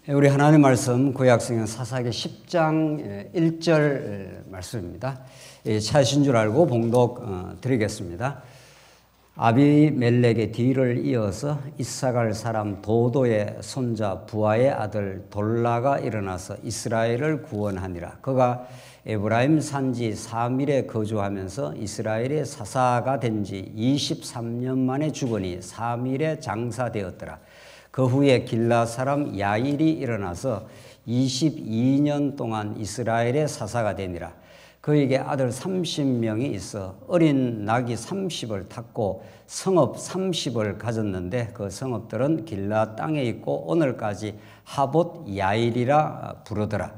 우리 하나님 말씀 구약성경 사사기 10장 1절 말씀입니다. 차신 줄 알고 봉독 드리겠습니다. 아비멜렉의 뒤를 이어서 이사갈 사람 도도의 손자 부하의 아들 돌라가 일어나서 이스라엘을 구원하니라. 그가 에브라임 산지 사밀에 거주하면서 이스라엘의 사사가 된 지 23년 만에 죽으니 사밀에 장사되었더라. 그 후에 길라 사람 야일이 일어나서 22년 동안 이스라엘의 사사가 되니라. 그에게 아들 30명이 있어 어린 낙이 30을 탔고 성읍 30을 가졌는데 그 성읍들은 길라 땅에 있고 오늘까지 하봇 야일이라 부르더라.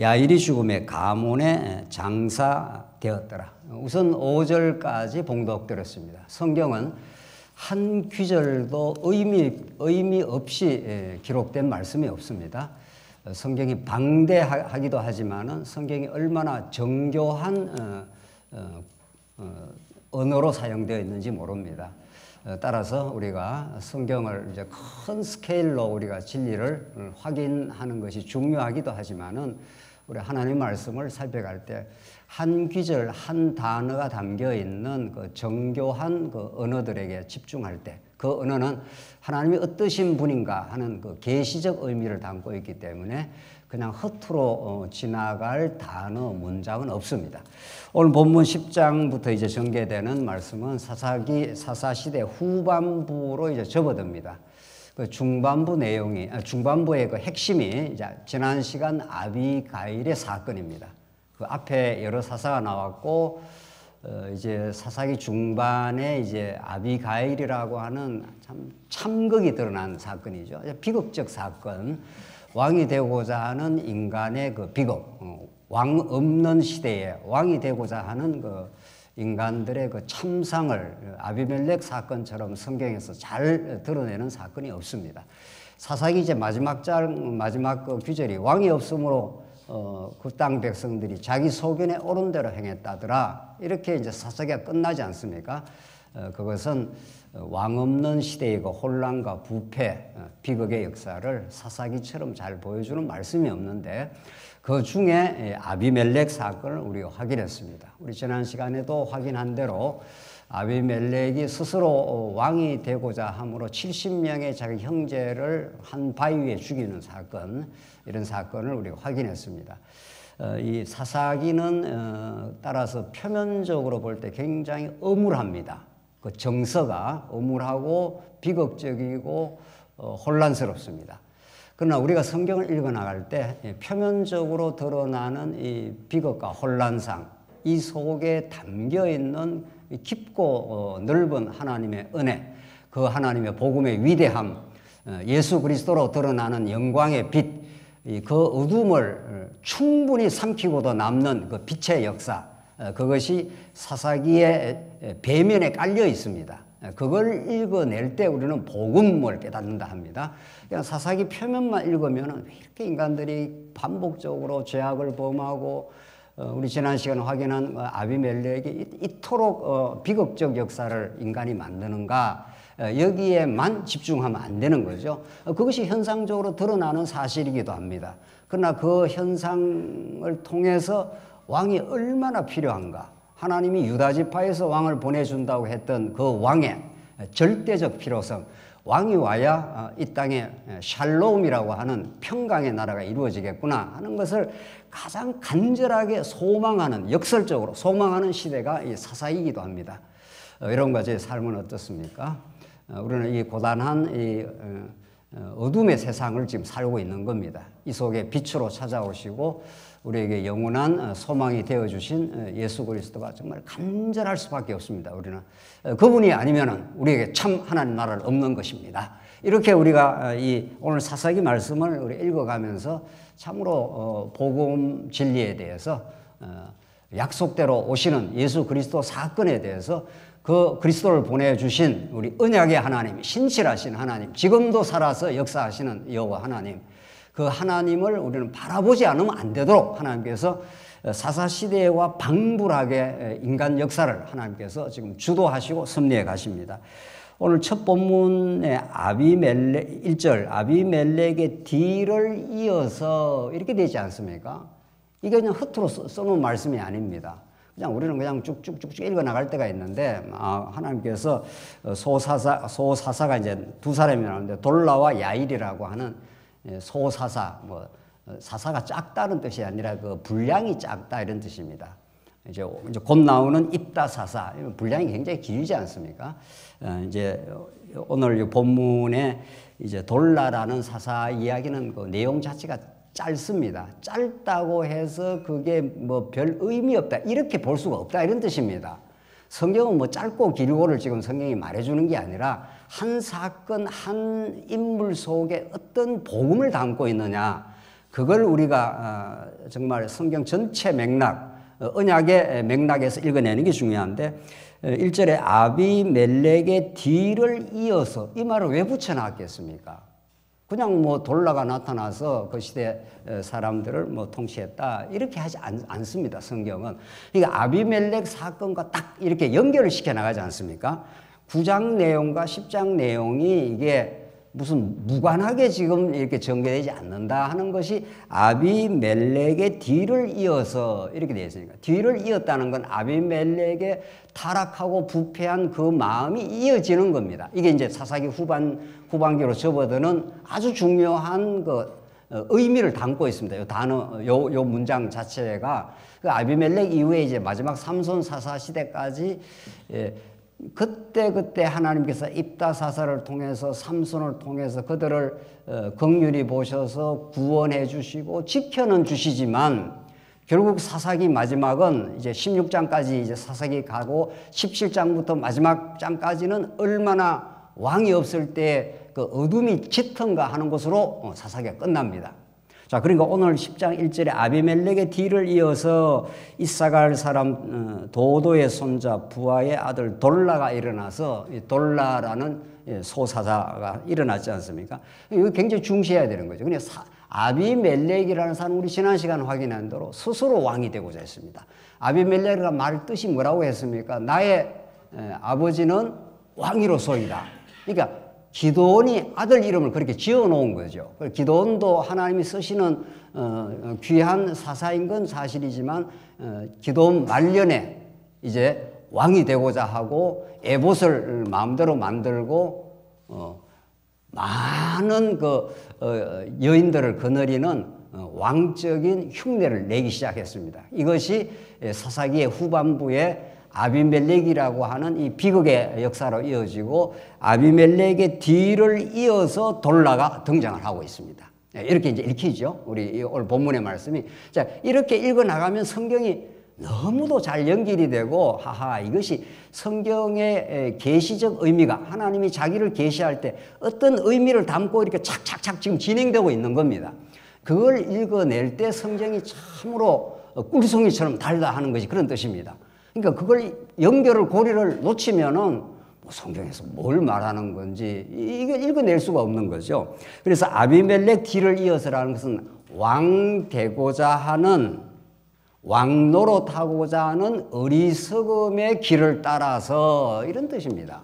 야일이 죽음에 가문에 장사되었더라. 우선 5절까지 봉독드렸습니다. 성경은 한 귀절도 의미 없이 기록된 말씀이 없습니다. 성경이 방대하기도 하지만은 성경이 얼마나 정교한 언어로 사용되어 있는지 모릅니다. 따라서 우리가 성경을 이제 큰 스케일로 우리가 진리를 확인하는 것이 중요하기도 하지만은 우리 하나님 말씀을 살펴갈 때 한 귀절 한 단어가 담겨 있는 그 정교한 그 언어들에게 집중할 때 그 언어는 하나님이 어떠신 분인가 하는 그 계시적 의미를 담고 있기 때문에 그냥 허투루 지나갈 단어 문장은 없습니다. 오늘 본문 10장부터 이제 전개되는 말씀은 사사시대 후반부로 이제 접어듭니다. 그 중반부 내용이 중반부의 그 핵심이 이제 지난 시간 아비가일의 사건입니다. 그 앞에 여러 사사가 나왔고 이제 사사기 중반에 이제 아비가일이라고 하는 참 참극이 드러난 사건이죠. 비극적 사건, 왕이 되고자 하는 인간의 그 비극, 왕 없는 시대에 왕이 되고자 하는 그 인간들의 그 참상을 아비멜렉 사건처럼 성경에서 잘 드러내는 사건이 없습니다. 사사기 이제 마지막 그 규절이 왕이 없으므로 그 땅 백성들이 자기 소견에 옳은 대로 행했다더라. 이렇게 이제 사사기가 끝나지 않습니까? 그것은 왕 없는 시대의 그 혼란과 부패, 비극의 역사를 사사기처럼 잘 보여주는 말씀이 없는데 그 중에 아비멜렉 사건을 우리가 확인했습니다. 우리 지난 시간에도 확인한 대로 아비멜렉이 스스로 왕이 되고자 함으로 70명의 자기 형제를 한 바위에 죽이는 사건, 이런 사건을 우리가 확인했습니다. 이 사사기는 따라서 표면적으로 볼 때 굉장히 엄울합니다. 그 정서가 엄울하고 비극적이고 혼란스럽습니다. 그러나 우리가 성경을 읽어나갈 때 표면적으로 드러나는 이 비극과 혼란상, 이 속에 담겨있는 깊고 넓은 하나님의 은혜, 그 하나님의 복음의 위대함, 예수 그리스도로 드러나는 영광의 빛, 그 어둠을 충분히 삼키고도 남는 그 빛의 역사, 그것이 사사기의 배면에 깔려 있습니다. 그걸 읽어낼 때 우리는 복음을 깨닫는다 합니다. 그냥 사사기 표면만 읽으면 왜 이렇게 인간들이 반복적으로 죄악을 범하고 우리 지난 시간에 확인한 아비멜렉이 이토록 비극적 역사를 인간이 만드는가, 여기에만 집중하면 안 되는 거죠. 그것이 현상적으로 드러나는 사실이기도 합니다. 그러나 그 현상을 통해서 왕이 얼마나 필요한가, 하나님이 유다지파에서 왕을 보내준다고 했던 그 왕의 절대적 필요성, 왕이 와야 이 땅에 샬롬이라고 하는 평강의 나라가 이루어지겠구나 하는 것을 가장 간절하게 소망하는, 역설적으로 소망하는 시대가 이 사사이기도 합니다. 여러분과 제 삶은 어떻습니까? 우리는 이 고단한 이 어둠의 세상을 지금 살고 있는 겁니다. 이 속에 빛으로 찾아오시고 우리에게 영원한 소망이 되어주신 예수 그리스도가 정말 간절할 수밖에 없습니다. 우리는 그분이 아니면은 우리에게 참 하나님 나라를 없는 것입니다. 이렇게 우리가 이 오늘 사사기 말씀을 우리 읽어가면서 참으로 복음 진리에 대해서 약속대로 오시는 예수 그리스도 사건에 대해서 그 그리스도를 보내주신 우리 언약의 하나님, 신실하신 하나님, 지금도 살아서 역사하시는 여호와 하나님, 그 하나님을 우리는 바라보지 않으면 안 되도록 하나님께서 사사시대와 방불하게 인간 역사를 하나님께서 지금 주도하시고 섭리해 가십니다. 오늘 첫 본문의 아비멜렉 1절 아비멜렉의 뒤를 이어서 이렇게 되지 않습니까? 이게 그냥 허투루 써놓은 말씀이 아닙니다. 그냥 우리는 그냥 쭉쭉쭉쭉 읽어 나갈 때가 있는데 하나님께서 소사사가 이제 두 사람이 나오는데 돌라와 야일이라고 하는 소사사 사사가 작다는 뜻이 아니라 그 분량이 작다 이런 뜻입니다. 이제 곧 나오는 입다사사 분량이 굉장히 길지 않습니까? 이제 오늘 이 본문에 이제 돌라라는 사사 이야기는 그 내용 자체가 짧습니다. 짧다고 해서 그게 뭐 별 의미 없다 이렇게 볼 수가 없다 이런 뜻입니다. 성경은 뭐 짧고 길고를 지금 성경이 말해주는 게 아니라 한 사건 한 인물 속에 어떤 복음을 담고 있느냐 그걸 우리가 정말 성경 전체 맥락 언약의 맥락에서 읽어내는 게 중요한데 1절에 아비멜렉의 뒤를 이어서 이 말을 왜 붙여놨겠습니까? 그냥 뭐 돌라가 나타나서 그 시대 사람들을 뭐 통치했다 이렇게 하지 않습니다. 성경은. 그러니까 아비멜렉 사건과 딱 이렇게 연결을 시켜 나가지 않습니까? 9장 내용과 10장 내용이 이게 무슨 무관하게 지금 이렇게 전개되지 않는다 하는 것이 아비멜렉의 뒤를 이어서 이렇게 되어 있으니까 뒤를 이었다는 건 아비멜렉의 타락하고 부패한 그 마음이 이어지는 겁니다. 이게 이제 사사기 후반기로 접어드는 아주 중요한 그 의미를 담고 있습니다. 요 단어, 요 문장 자체가 그 아비멜렉 이후에 이제 마지막 삼손 사사 시대까지 그때 하나님께서 입다사사를 통해서 삼손을 통해서 그들을 긍휼히 보셔서 구원해 주시고 지켜는 주시지만 결국 사사기 마지막은 이제 16장까지 이제 사사기 가고 17장부터 마지막 장까지는 얼마나 왕이 없을 때 그 어둠이 짙은가 하는 것으로 사사기가 끝납니다. 자, 그러니까 오늘 10장 1절에 아비멜렉의 뒤를 이어서 이사갈 사람 도도의 손자 부하의 아들 돌라가 일어나서 이 돌라라는 소사사가 일어났지 않습니까? 이거 굉장히 중시해야 되는 거죠. 근데 아비멜렉이라는 사람은 우리 지난 시간 확인한 대로 스스로 왕이 되고자 했습니다. 아비멜렉이라는 말 뜻이 뭐라고 했습니까? 나의 아버지는 왕이로소이다. 그러니까 기드온이 아들 이름을 그렇게 지어놓은 거죠. 기드온도 하나님이 쓰시는 귀한 사사인 건 사실이지만 기드온 말년에 이제 왕이 되고자 하고 에봇을 마음대로 만들고 많은 그 여인들을 거느리는 왕적인 흉내를 내기 시작했습니다. 이것이 사사기의 후반부에 아비멜렉이라고 하는 이 비극의 역사로 이어지고 아비멜렉의 뒤를 이어서 돌라가 등장을 하고 있습니다. 이렇게 이제 읽히죠. 우리 오늘 본문의 말씀이. 자, 이렇게 읽어 나가면 성경이 너무도 잘 연결이 되고 이것이 성경의 계시적 의미가 하나님이 자기를 계시할 때 어떤 의미를 담고 이렇게 착착착 지금 진행되고 있는 겁니다. 그걸 읽어낼 때 성경이 참으로 꿀송이처럼 달다 하는 것이 그런 뜻입니다. 그러니까 그걸 연결을 고리를 놓치면은 성경에서 뭘 말하는 건지 이게 읽어낼 수가 없는 거죠. 그래서 아비멜렉 뒤를 이어서라는 것은 왕 되고자 하는 왕 노릇하고자 하는 어리석음의 길을 따라서 이런 뜻입니다.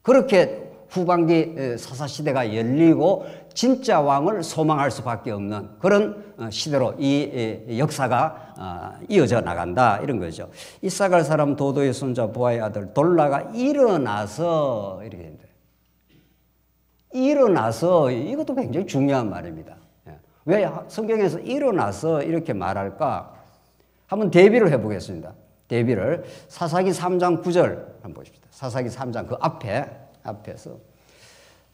그렇게 후반기 사사시대가 열리고 진짜 왕을 소망할 수밖에 없는 그런 시대로 이 역사가 이어져 나간다 이런 거죠. 이사갈 사람 도도의 손자 부하의 아들 돌라가 일어나서 이렇게 됩니다. 일어나서 이것도 굉장히 중요한 말입니다. 왜 성경에서 일어나서 이렇게 말할까? 한번 대비를 해보겠습니다. 대비를 사사기 3장 9절 한번 보십시다. 사사기 3장 그 앞에서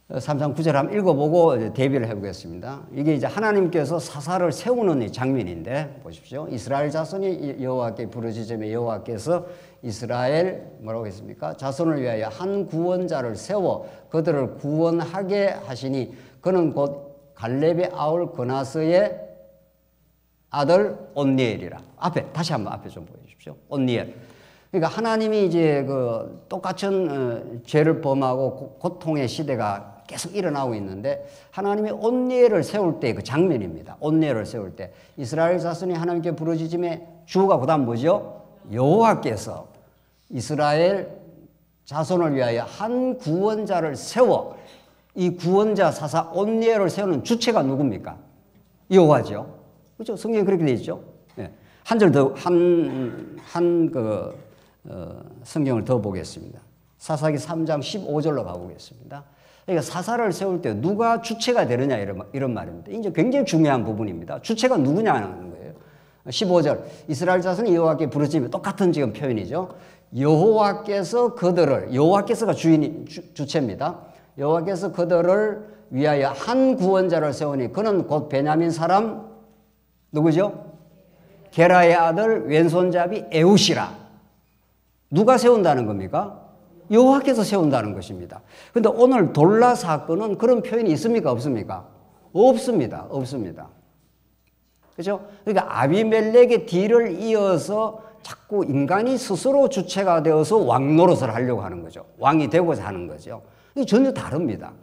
3장 9절 한번 읽어보고 대비를 해보겠습니다. 이게 이제 하나님께서 사사를 세우는 이 장면인데 보십시오. 이스라엘 자손이 여호와께 부르짖으며 여호와께서 이스라엘 뭐라고 했습니까? 자손을 위하여 한 구원자를 세워 그들을 구원하게 하시니 그는 곧 갈렙의 아울 그나스의 아들 온니엘이라. 다시 한번 앞에 좀 보여주십시오. 온니엘. 그러니까 하나님이 이제 그 똑같은 죄를 범하고 고통의 시대가 계속 일어나고 있는데 하나님이 온니엘을 세울 때 그 장면입니다. 온니엘을 세울 때 이스라엘 자손이 하나님께 부르짖음에 주가 그다음 뭐죠? 여호와께서 이스라엘 자손을 위하여 한 구원자를 세워 이 구원자 사사 온니엘을 세우는 주체가 누굽니까? 여호와죠. 그렇죠? 성경에 그렇게 되어 있죠. 예. 한 절 더, 성경을 더 보겠습니다. 사사기 3장 15절로 가보겠습니다. 그러니까 사사를 세울 때 누가 주체가 되느냐 이런 말입니다. 이제 굉장히 중요한 부분입니다. 주체가 누구냐는 거예요. 15절 이스라엘 자손이 여호와께 부르짖으며 똑같은 지금 표현이죠. 여호와께서가 주체입니다. 여호와께서 그들을 위하여 한 구원자를 세우니 그는 곧 베냐민 사람 누구죠? 게라의 아들 왼손잡이 에웃이라. 누가 세운다는 겁니까? 여호와께서 세운다는 것입니다. 그런데 오늘 돌라 사건은 그런 표현이 있습니까? 없습니까? 없습니다. 그렇죠? 그러니까 아비멜렉의 뒤를 이어서 자꾸 인간이 스스로 주체가 되어서 왕 노릇을 하려고 하는 거죠. 왕이 되고자 하는 거죠. 이게 전혀 다릅니다.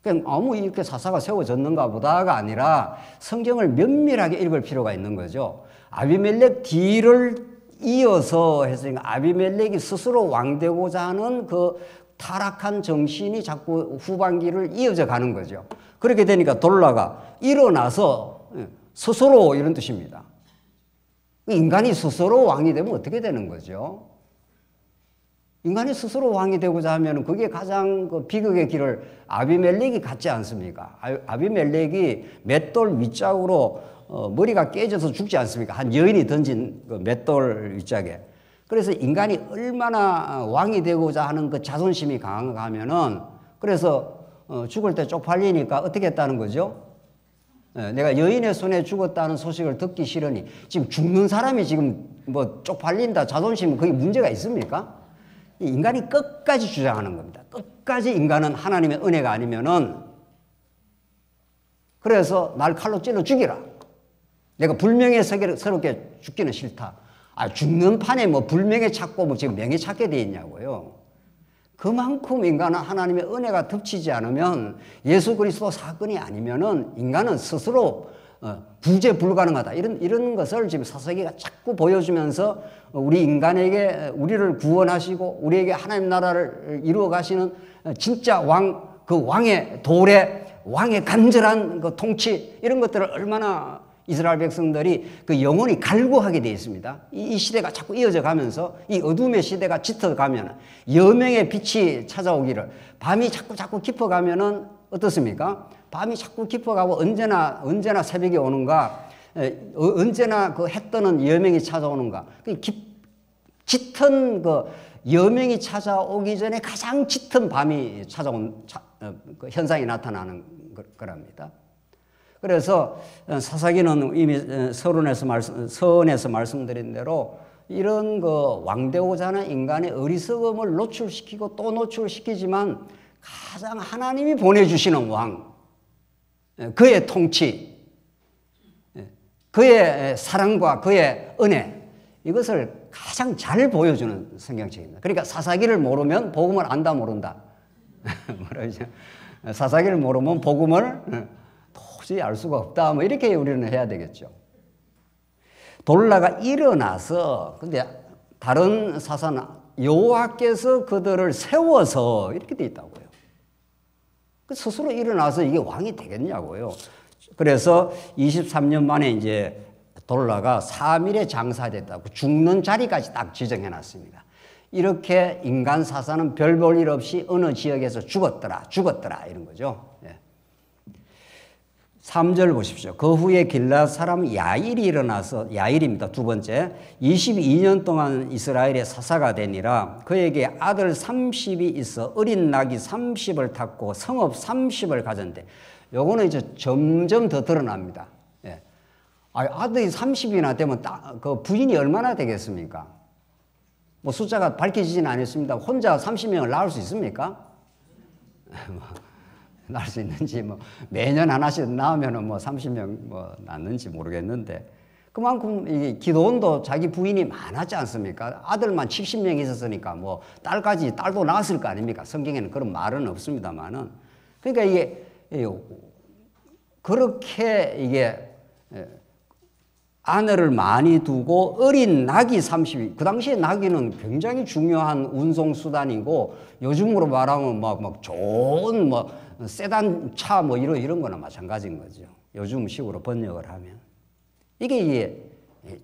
그냥 이렇게 사사가 세워졌는가 보다가 아니라 성경을 면밀하게 읽을 필요가 있는 거죠. 아비멜렉 뒤를 이어서 했으니까 아비멜렉이 스스로 왕 되고자 하는 그 타락한 정신이 자꾸 후반기를 이어져 가는 거죠. 그렇게 되니까 돌라가 일어나서 스스로 이런 뜻입니다. 인간이 스스로 왕이 되면 어떻게 되는 거죠? 인간이 스스로 왕이 되고자 하면 그게 가장 그 비극의 길을 아비멜렉이 갔지 않습니까? 아비멜렉이 맷돌 윗짝으로 머리가 깨져서 죽지 않습니까? 한 여인이 던진 그 맷돌 윗짝에. 그래서 인간이 얼마나 왕이 되고자 하는 그 자존심이 강한가 하면은 그래서 죽을 때 쪽팔리니까 어떻게 했다는 거죠? 내가 여인의 손에 죽었다는 소식을 듣기 싫으니 지금 죽는 사람이 지금 뭐 쪽팔린다 자존심 그게 문제가 있습니까? 인간이 끝까지 주장하는 겁니다. 끝까지 인간은 하나님의 은혜가 아니면은 그래서 날 칼로 찔러 죽이라. 내가 불명예스럽게 죽기는 싫다. 죽는 판에 뭐 불명예 찾고 뭐 지금 명예 찾게 돼 있냐고요. 그만큼 인간은 하나님의 은혜가 덮치지 않으면 예수 그리스도 사건이 아니면은 인간은 스스로 부재 불가능하다. 이런 것을 지금 사사기가 자꾸 보여주면서 우리 인간에게 우리를 구원하시고 우리에게 하나님 나라를 이루어 가시는 진짜 그 왕의 도래, 왕의 간절한 그 통치 이런 것들을 얼마나 이스라엘 백성들이 그 영혼이 갈구하게 되어 있습니다. 이 시대가 자꾸 이어져 가면서 이 어둠의 시대가 짙어 가면 여명의 빛이 찾아오기를 밤이 자꾸 깊어가면은 어떻습니까? 밤이 자꾸 깊어가고 언제나 새벽이 오는가, 언제나 그 해 뜨는 여명이 찾아오는가. 짙은 그 여명이 찾아오기 전에 가장 짙은 밤이 찾아온 그 현상이 나타나는 거랍니다. 그래서 사사기는 이미 서론에서 말씀드린 대로 이런 그 왕되고자 하는 인간의 어리석음을 노출시키고 또 노출시키지만 가장 하나님이 보내주시는 왕, 그의 통치, 그의 사랑과 그의 은혜 이것을 가장 잘 보여주는 성경책입니다. 그러니까 사사기를 모르면 복음을 안다 모른다. 뭐라죠? 사사기를 모르면 복음을 도저히 알 수가 없다. 뭐 이렇게 우리는 해야 되겠죠. 돌라가 일어나서 근데 다른 사사는 여호와께서 그들을 세워서 이렇게 돼 있다고요. 스스로 일어나서 이게 왕이 되겠냐고요. 그래서 23년 만에 이제 돌라가 3일에 장사됐다고 죽는 자리까지 딱 지정해 놨습니다. 이렇게 인간 사사는 별 볼 일 없이 어느 지역에서 죽었더라 이런 거죠. 3절 보십시오. 그 후에 길앗 사람 야일이 일어나서 야일입니다. 두 번째 22년 동안 이스라엘의 사사가 되니라. 그에게 아들 30이 있어 어린 낙이 30을 탔고 성읍 30을 가졌는데 요거는 이제 점점 더 드러납니다. 예. 아들이 30이나 되면 그 부인이 얼마나 되겠습니까? 뭐 숫자가 밝혀지지는 않았습니다. 혼자 30명을 낳을 수 있습니까? 낳을 수 있는지 뭐 매년 하나씩 낳으면은 뭐 30명 뭐 낳는지 모르겠는데 그만큼 이 기도원도 자기 부인이 많았지 않습니까? 아들만 70명 있었으니까 뭐 딸도 낳았을 거 아닙니까? 성경에는 그런 말은 없습니다만은 그러니까 이게 그렇게 이게 아내를 많이 두고 어린 낙이 30이, 그 당시에 낙이는 굉장히 중요한 운송수단이고 요즘으로 말하면 막 좋은 세단 차 이런 거나 마찬가지인 거죠. 요즘 식으로 번역을 하면. 이게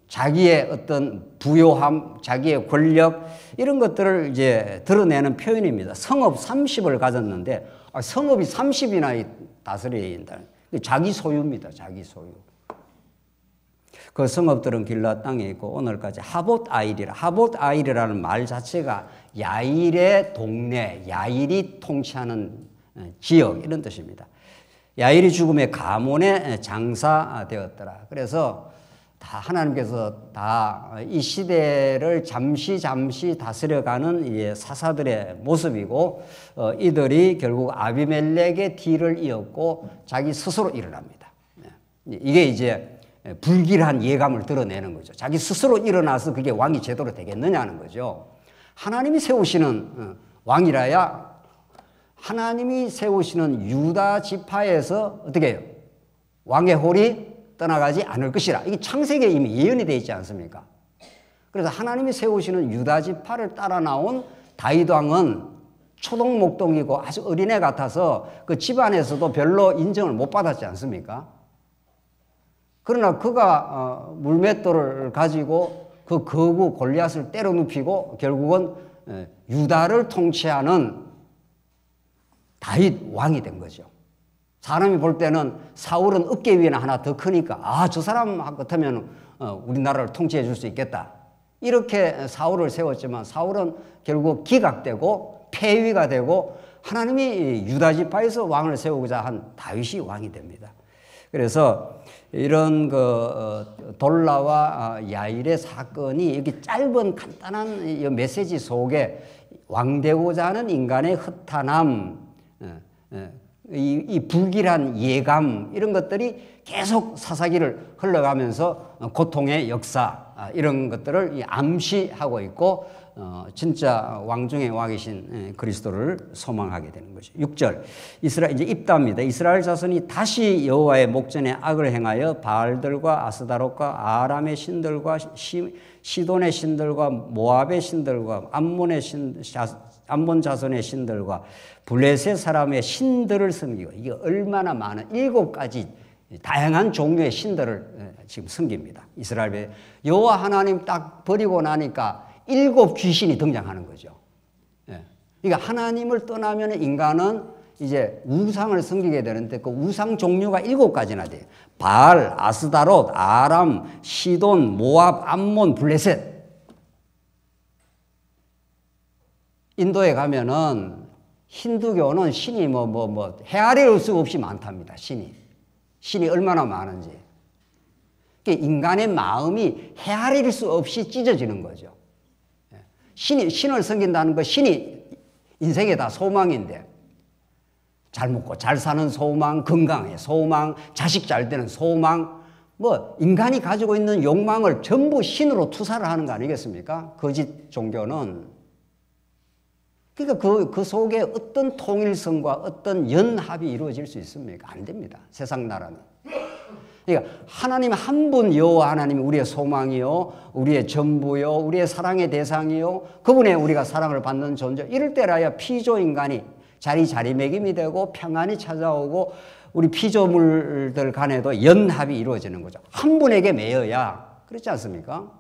자기의 어떤 부요함, 자기의 권력, 이런 것들을 이제 드러내는 표현입니다. 성읍 30을 가졌는데, 성읍이 30이나 다스린다. 자기 소유입니다. 자기 소유. 그 성읍들은 길라 땅에 있고 오늘까지 하봇아일이라는 말 자체가 야일의 동네, 야일이 통치하는 지역 이런 뜻입니다. 야일이 죽음의 가문의 장사되었더라. 그래서 다 하나님께서 다 이 시대를 잠시 다스려가는 사사들의 모습이고 이들이 결국 아비멜렉의 뒤를 이었고 자기 스스로 일어납니다. 이게 이제 불길한 예감을 드러내는 거죠. 자기 스스로 일어나서 그게 왕이 제대로 되겠느냐는 거죠. 하나님이 세우시는 왕이라야 하나님이 세우시는 유다 지파에서 어떻게 해요? 왕의 홀이 떠나가지 않을 것이라. 이게 창세기에 이미 예언이 되어 있지 않습니까? 그래서 하나님이 세우시는 유다 지파를 따라 나온 다윗 왕은 초동 목동이고 아주 어린애 같아서 그 집안에서도 별로 인정을 못 받았지 않습니까? 그러나 그가 물맷돌을 가지고 그 거구 골리앗을 때려 눕히고 결국은 유다를 통치하는 다윗 왕이 된 거죠. 사람이 볼 때는 사울은 어깨 위에는 하나 더 크니까 저 사람 같으면 우리나라를 통치해 줄 수 있겠다. 이렇게 사울을 세웠지만 사울은 결국 기각되고 폐위가 되고 하나님이 유다 지파에서 왕을 세우고자 한 다윗이 왕이 됩니다. 그래서 이런 돌라와 야일의 사건이 이렇게 짧은 간단한 이 메시지 속에 왕되고자 하는 인간의 허탄함, 이 불길한 예감 이런 것들이 계속 사사기를 흘러가면서 고통의 역사 이런 것들을 암시하고 있고 진짜 왕 중의 왕이신 그리스도를 소망하게 되는 거죠. 6절 이스라엘 이제 입다입니다. 이스라엘 자손이 다시 여호와의 목전에 악을 행하여 바알들과 아스다롯과 아람의 신들과 시돈의 신들과 모압의 신들과 암몬 자손의 신들과 블레셋 사람의 신들을 섬기고 이게 얼마나 많은 7가지 다양한 종류의 신들을 지금 섬깁니다. 이스라엘에 여호와 하나님 딱 버리고 나니까 7 귀신이 등장하는 거죠. 그러니까 하나님을 떠나면 인간은 이제 우상을 섬기게 되는데 그 우상 종류가 7가지나 돼요. 바알, 아스다롯, 아람, 시돈, 모압, 암몬, 블레셋. 인도에 가면은 힌두교는 신이 헤아릴 수 없이 많답니다. 신이 얼마나 많은지. 그러니까 인간의 마음이 헤아릴 수 없이 찢어지는 거죠. 신을 섬긴다는 거 신이 인생에 다 소망인데 잘 먹고 잘 사는 소망, 건강의 소망, 자식 잘 되는 소망 인간이 가지고 있는 욕망을 전부 신으로 투사를 하는 거 아니겠습니까? 거짓 종교는. 그러니까 그 속에 어떤 통일성과 어떤 연합이 이루어질 수 있습니까? 안 됩니다. 세상 나라는. 그러니까 하나님 한 분 여호와 하나님이 우리의 소망이요, 우리의 전부요, 우리의 사랑의 대상이요, 그분의 우리가 사랑을 받는 존재. 이럴 때라야 피조인간이 자리매김이 되고 평안이 찾아오고 우리 피조물들 간에도 연합이 이루어지는 거죠. 한 분에게 매여야. 그렇지 않습니까?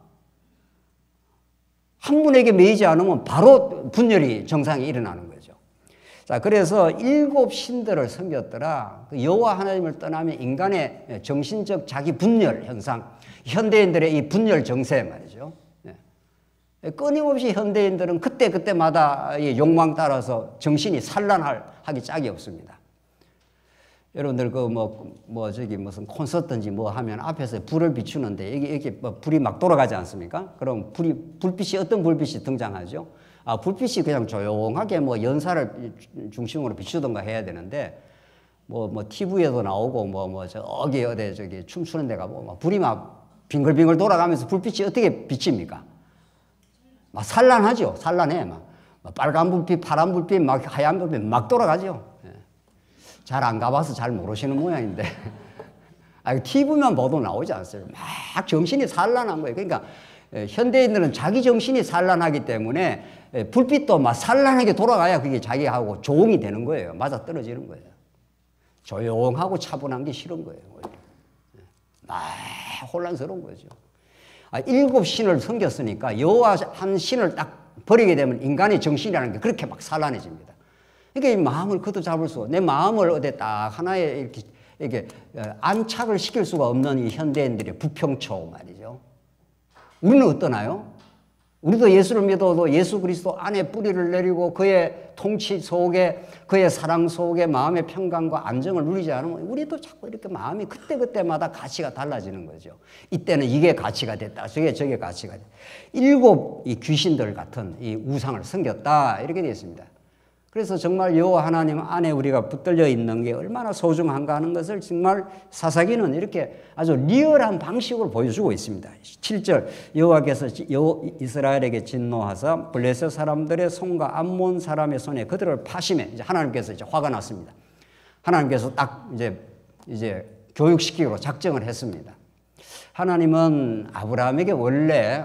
한 분에게 매이지 않으면 바로 분열이 정상이 일어나는 거죠. 자, 그래서 7 신들을 섬겼더라. 여호와 하나님을 떠나면 인간의 정신적 자기 분열 현상, 현대인들의 이 분열 정세 말이죠. 끊임없이 현대인들은 그때마다 욕망 따라서 정신이 산란하기 짝이 없습니다. 여러분들 무슨 콘서트인지 하면 앞에서 불을 비추는데 이게 불이 막 돌아가지 않습니까? 그럼 불빛이 어떤 불빛이 등장하죠? 불빛이 그냥 조용하게 연사를 중심으로 비추던가 해야 되는데 TV에도 나오고 저기 어디 춤추는 데가 불이 막 빙글빙글 돌아가면서 불빛이 어떻게 비칩니까? 막 산란하죠. 산란해. 막 빨간 불빛, 파란 불빛, 막 하얀 불빛 막 돌아가죠. 잘 안 가봐서 잘 모르시는 모양인데 TV만 봐도 나오지 않어요. 막 정신이 산란한 거예요. 그러니까 현대인들은 자기 정신이 산란하기 때문에 불빛도 막 산란하게 돌아가야 그게 자기하고 조응이 되는 거예요. 맞아 떨어지는 거예요. 조용하고 차분한 게 싫은 거예요. 혼란스러운 거죠. 7 신을 섬겼으니까 여호와 한 신을 딱 버리게 되면 인간의 정신이라는 게 그렇게 막 산란해집니다. 그러니까 이 마음을 걷어잡을 수, 내 마음을 어디 딱 하나에 이렇게 안착을 시킬 수가 없는 이 현대인들의 부평초 말이죠. 우리는 어떠나요? 우리도 예수를 믿어도 예수 그리스도 안에 뿌리를 내리고 그의 통치 속에, 그의 사랑 속에 마음의 평강과 안정을 누리지 않으면 우리도 자꾸 이렇게 마음이 그때그때마다 가치가 달라지는 거죠. 이때는 이게 가치가 됐다. 저게 가치가 됐다. 7 이 귀신들 같은 이 우상을 섬겼다. 이렇게 되어 있습니다. 그래서 정말 여호와 하나님 안에 우리가 붙들려 있는 게 얼마나 소중한가 하는 것을 정말 사사기는 이렇게 아주 리얼한 방식으로 보여주고 있습니다. 7절 여호와께서 이스라엘에게 진노하사 블레셋 사람들의 손과 암몬 사람의 손에 그들을 파심해 이제 하나님께서 이제 화가 났습니다. 하나님께서 딱 이제 교육시키기로 작정을 했습니다. 하나님은 아브라함에게 원래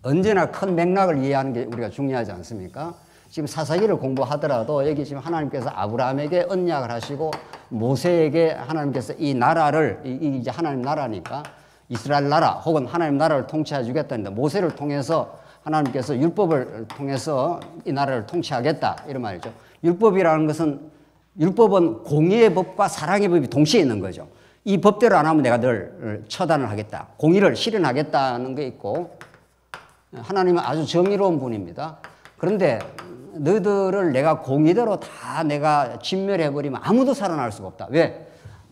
언제나 큰 맥락을 이해하는 게 우리가 중요하지 않습니까? 지금 사사기를 공부하더라도 여기 지금 하나님께서 아브라함에게 언약을 하시고 모세에게 하나님께서 이 나라를 이제 하나님 나라니까 이스라엘 나라 혹은 하나님 나라를 통치해 주겠다는데 모세를 통해서 하나님께서 율법을 통해서 이 나라를 통치하겠다 이런 말이죠. 율법이라는 것은 율법은 공의의 법과 사랑의 법이 동시에 있는 거죠. 이 법대로 안 하면 내가 늘 처단을 하겠다. 공의를 실현하겠다는 게 있고 하나님은 아주 정의로운 분입니다. 그런데 너희들을 내가 공의대로 다 내가 진멸해버리면 아무도 살아날 수가 없다. 왜?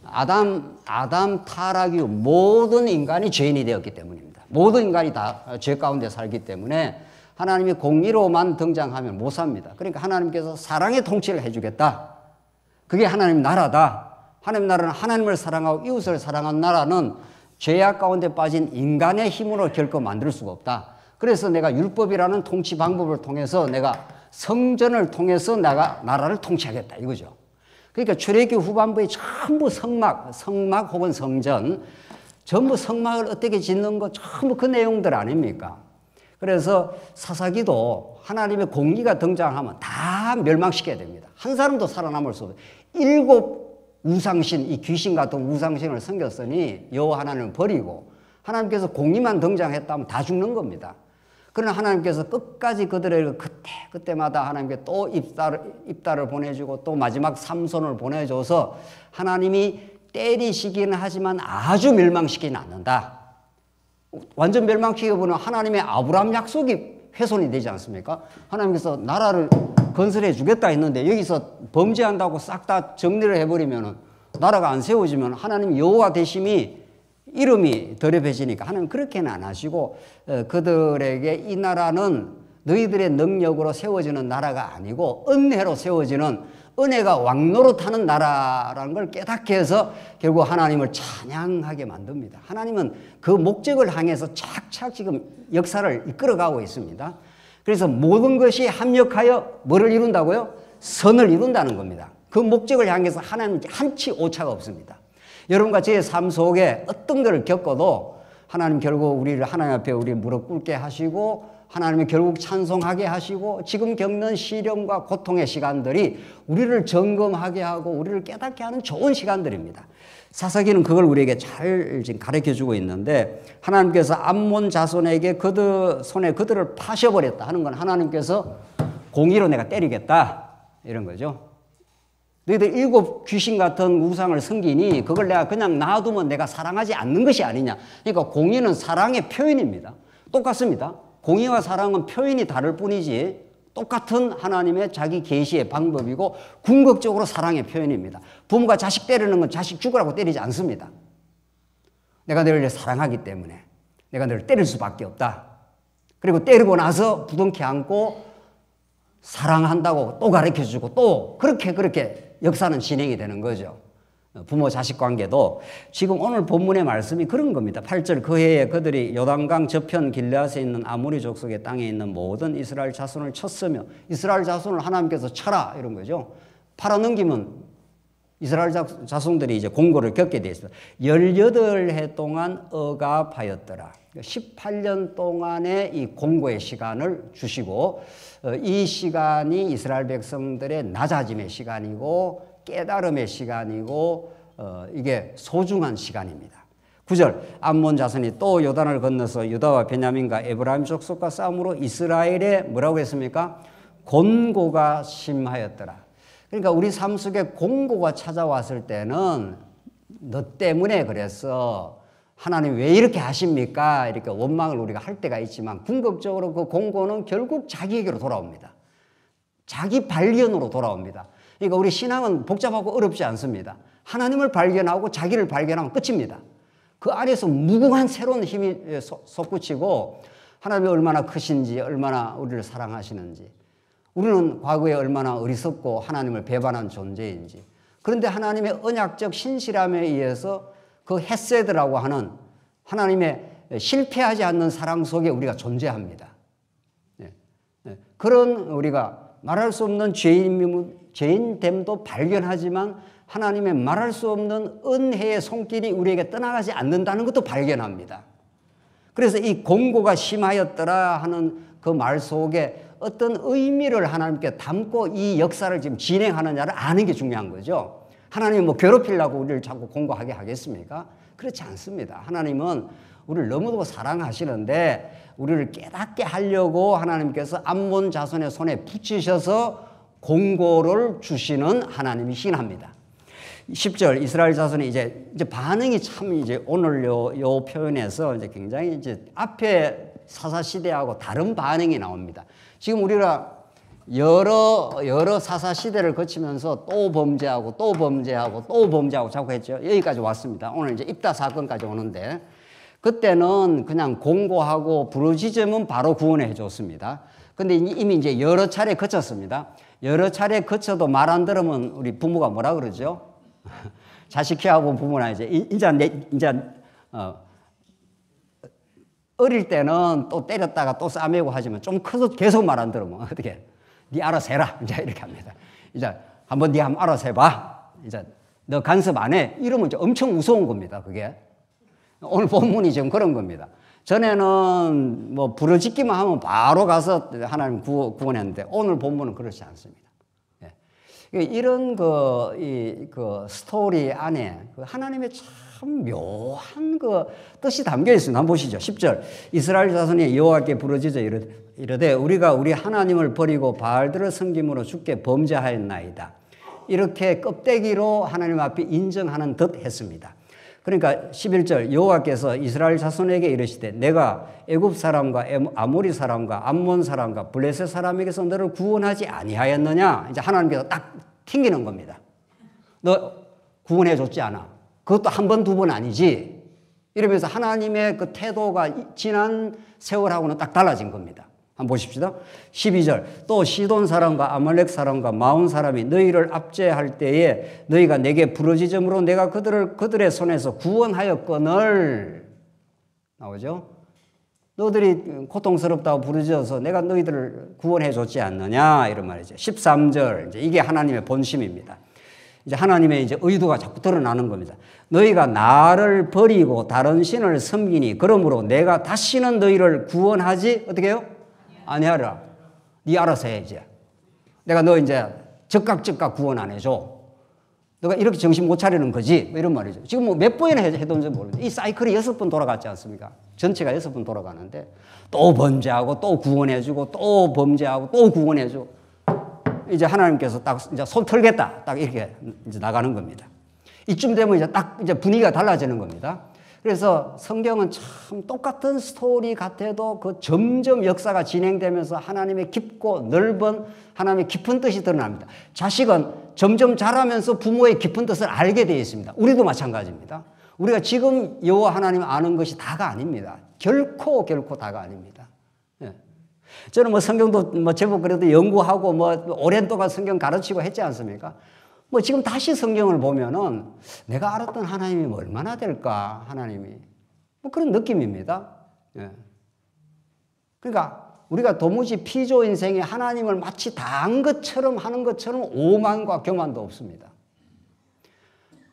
아담 타락 이후 모든 인간이 죄인이 되었기 때문입니다. 모든 인간이 다 죄 가운데 살기 때문에 하나님이 공의로만 등장하면 못 삽니다. 그러니까 하나님께서 사랑의 통치를 해주겠다. 그게 하나님 나라다. 하나님 나라는 하나님을 사랑하고 이웃을 사랑하는 나라는 죄악 가운데 빠진 인간의 힘으로 결코 만들 수가 없다. 그래서 내가 율법이라는 통치 방법을 통해서 내가 성전을 통해서 내가 나라를 통치하겠다 이거죠. 그러니까 출애굽기 후반부에 전부 성막 혹은 성전, 전부 성막을 어떻게 짓는 거 전부 그 내용들 아닙니까? 그래서 사사기도 하나님의 공의가 등장하면 다 멸망시켜야 됩니다. 한 사람도 살아남을 수 없어요. 7 우상신, 이 귀신 같은 우상신을 섬겼으니 여호와 하나님을 버리고 하나님께서 공의만 등장했다면 다 죽는 겁니다. 그러나 하나님께서 끝까지 그들에게 그때마다 하나님께 또 입달을 보내주고 또 마지막 삼손을 보내줘서 하나님이 때리시기는 하지만 아주 멸망시키진 않는다. 완전 멸망시켜보면 하나님의 아브라함 약속이 훼손이 되지 않습니까? 하나님께서 나라를 건설해 주겠다 했는데 여기서 범죄한다고 싹 다 정리를 해버리면 나라가 안 세워지면 하나님 여호와 되심이 이름이 더럽혀지니까 하나님 그렇게는 안 하시고 그들에게 이 나라는 너희들의 능력으로 세워지는 나라가 아니고 은혜로 세워지는 은혜가 왕노릇하는 나라라는 걸 깨닫게 해서 결국 하나님을 찬양하게 만듭니다. 하나님은 그 목적을 향해서 착착 지금 역사를 이끌어가고 있습니다. 그래서 모든 것이 합력하여 뭐를 이룬다고요? 선을 이룬다는 겁니다. 그 목적을 향해서 하나님은 한치 오차가 없습니다. 여러분과 제 삶 속에 어떤 것을 겪어도 하나님 결국 우리를 하나님 앞에 우리 무릎 꿇게 하시고 하나님이 결국 찬송하게 하시고 지금 겪는 시련과 고통의 시간들이 우리를 점검하게 하고 우리를 깨닫게 하는 좋은 시간들입니다. 사사기는 그걸 우리에게 잘 지금 가르쳐주고 있는데 하나님께서 암몬 자손에게 그들 손에 그들을 파셔버렸다 하는 건 하나님께서 공의로 내가 때리겠다 이런 거죠. 너희들 7 귀신 같은 우상을 섬기니 그걸 내가 그냥 놔두면 내가 사랑하지 않는 것이 아니냐. 그러니까 공의는 사랑의 표현입니다. 똑같습니다. 공의와 사랑은 표현이 다를 뿐이지 똑같은 하나님의 자기 계시의 방법이고 궁극적으로 사랑의 표현입니다. 부모가 자식 때리는 건 자식 죽으라고 때리지 않습니다. 내가 너를 사랑하기 때문에 내가 너를 때릴 수밖에 없다. 그리고 때리고 나서 부둥켜 안고 사랑한다고 또 가르쳐주고 또 그렇게 역사는 진행이 되는 거죠. 부모 자식 관계도 지금 오늘 본문의 말씀이 그런 겁니다. 8절 그 해에 그들이 요단강 저편 길르앗에 있는 아모리 족속의 땅에 있는 모든 이스라엘 자손을 쳤으며 이스라엘 자손을 하나님께서 쳐라 이런 거죠. 팔아넘기면 이스라엘 자손들이 이제 공고를 겪게 되어 있습니다. 18해 동안 억압하였더라. 18년 동안의 이 공고의 시간을 주시고 이 시간이 이스라엘 백성들의 낮아짐의 시간이고 깨달음의 시간이고 이게 소중한 시간입니다. 9절 암몬 자손이 또 요단을 건너서 유다와 베냐민과 에브라임 족속과 싸움으로 이스라엘에 뭐라고 했습니까? 곤고가 심하였더라. 그러니까 우리 삶 속에 공고가 찾아왔을 때는 너 때문에 그래서 하나님 왜 이렇게 하십니까? 이렇게 원망을 우리가 할 때가 있지만 궁극적으로 그 공고는 결국 자기에게로 돌아옵니다. 자기 발견으로 돌아옵니다. 그러니까 우리 신앙은 복잡하고 어렵지 않습니다. 하나님을 발견하고 자기를 발견하면 끝입니다. 그 안에서 무궁한 새로운 힘이 솟구치고 하나님이 얼마나 크신지 얼마나 우리를 사랑하시는지 우리는 과거에 얼마나 어리석고 하나님을 배반한 존재인지 그런데 하나님의 언약적 신실함에 의해서 그 헤세드라고 하는 하나님의 실패하지 않는 사랑 속에 우리가 존재합니다. 그런 우리가 말할 수 없는 죄인됨도 발견하지만 하나님의 말할 수 없는 은혜의 손길이 우리에게 떠나가지 않는다는 것도 발견합니다. 그래서 이 공고가 심하였더라 하는 그 말 속에 어떤 의미를 하나님께 담고 이 역사를 지금 진행하느냐를 아는 게 중요한 거죠. 하나님이 뭐 괴롭히려고 우리를 자꾸 공고하게 하겠습니까? 그렇지 않습니다. 하나님은 우리를 너무도 사랑하시는데 우리를 깨닫게 하려고 하나님께서 암몬 자손의 손에 붙이셔서 공고를 주시는 하나님이시긴 합니다. 10절 이스라엘 자손이 이제 반응이 참 이제 오늘 요 표현에서 이제 굉장히 이제 앞에 사사 시대하고 다른 반응이 나옵니다. 지금 우리가 여러 사사 시대를 거치면서 또 범죄하고 또 범죄하고 또 범죄하고 자꾸 했죠. 여기까지 왔습니다. 오늘 이제 입다 사건까지 오는데 그때는 그냥 공고하고 부르짖으면 바로 구원해 줬습니다. 근데 이미 이제 여러 차례 거쳤습니다. 여러 차례 거쳐도 말 안 들으면 우리 부모가 뭐라 그러죠? 자식 키워본 부모나 이제 어릴 때는 또 때렸다가 또 싸매고 하지만 좀 커서 계속 말 안 들으면 어떻게? 네 알아서 해라. 이제 이렇게 합니다. 이제 한번 네 한번 알아서 해봐. 이제 너 간섭 안 해. 이러면 이제 엄청 무서운 겁니다. 그게 오늘 본문이 지금 그런 겁니다. 전에는 뭐 부르짖기만 하면 바로 가서 하나님 구원했는데 오늘 본문은 그렇지 않습니다. 이런 그 스토리 안에 하나님의 참 묘한 그 뜻이 담겨 있습니다. 한번 보시죠. 10절 이스라엘 자손이 여호와께 부르짖어 이르되 우리가 우리 하나님을 버리고 바알들을 섬김으로 주께 범죄하였나이다. 이렇게 껍데기로 하나님 앞에 인정하는 듯 했습니다. 그러니까 11절 여호와께서 이스라엘 자손에게 이르시되 내가 애굽 사람과 아모리 사람과 암몬 사람과 블레셋 사람에게서 너를 구원하지 아니하였느냐. 이제 하나님께서 딱 튕기는 겁니다. 너 구원해 줬지 않아. 그것도 한 번, 두 번 아니지. 이러면서 하나님의 그 태도가 지난 세월하고는 딱 달라진 겁니다. 한번 보십시다. 12절 또 시돈 사람과 아말렉 사람과 마온 사람이 너희를 압제할 때에 너희가 내게 부르짖음으로 내가 그들의 손에서 구원하였거늘 나오죠. 너희들이 고통스럽다고 부르짖어서 내가 너희들을 구원해 줬지 않느냐 이런 말이죠. 13절 이제 이게 하나님의 본심입니다. 이제 하나님의 이제 의도가 자꾸 드러나는 겁니다. 너희가 나를 버리고 다른 신을 섬기니 그러므로 내가 다시는 너희를 구원하지 어떻게 해요? 아니하라. 네 알아서 해 이제. 내가 너 이제 즉각 구원 안 해줘. 너가 이렇게 정신 못 차리는 거지. 뭐 이런 말이죠. 지금 뭐 몇 번이나 해던지 모르겠어요. 이 사이클이 6번 돌아갔지 않습니까? 전체가 6번 돌아가는데 또 범죄하고 또 구원해주고 또 범죄하고 또 구원해주고 이제 하나님께서 딱 이제 손 털겠다. 딱 이렇게 이제 나가는 겁니다. 이쯤 되면 이제 딱 이제 분위기가 달라지는 겁니다. 그래서 성경은 참 똑같은 스토리 같아도 그 점점 역사가 진행되면서 하나님의 깊고 넓은 하나님의 깊은 뜻이 드러납니다. 자식은 점점 자라면서 부모의 깊은 뜻을 알게 되어 있습니다. 우리도 마찬가지입니다. 우리가 지금 여호와 하나님 아는 것이 다가 아닙니다. 결코 다가 아닙니다. 예. 저는 뭐 성경도 뭐 제법 그래도 연구하고 뭐 오랜 동안 성경 가르치고 했지 않습니까? 뭐 지금 다시 성경을 보면은 내가 알았던 하나님이 얼마나 될까 하나님이 뭐 그런 느낌입니다. 예. 그러니까 우리가 도무지 피조 인생에 하나님을 마치 다 한 것처럼 하는 것처럼 오만과 교만도 없습니다.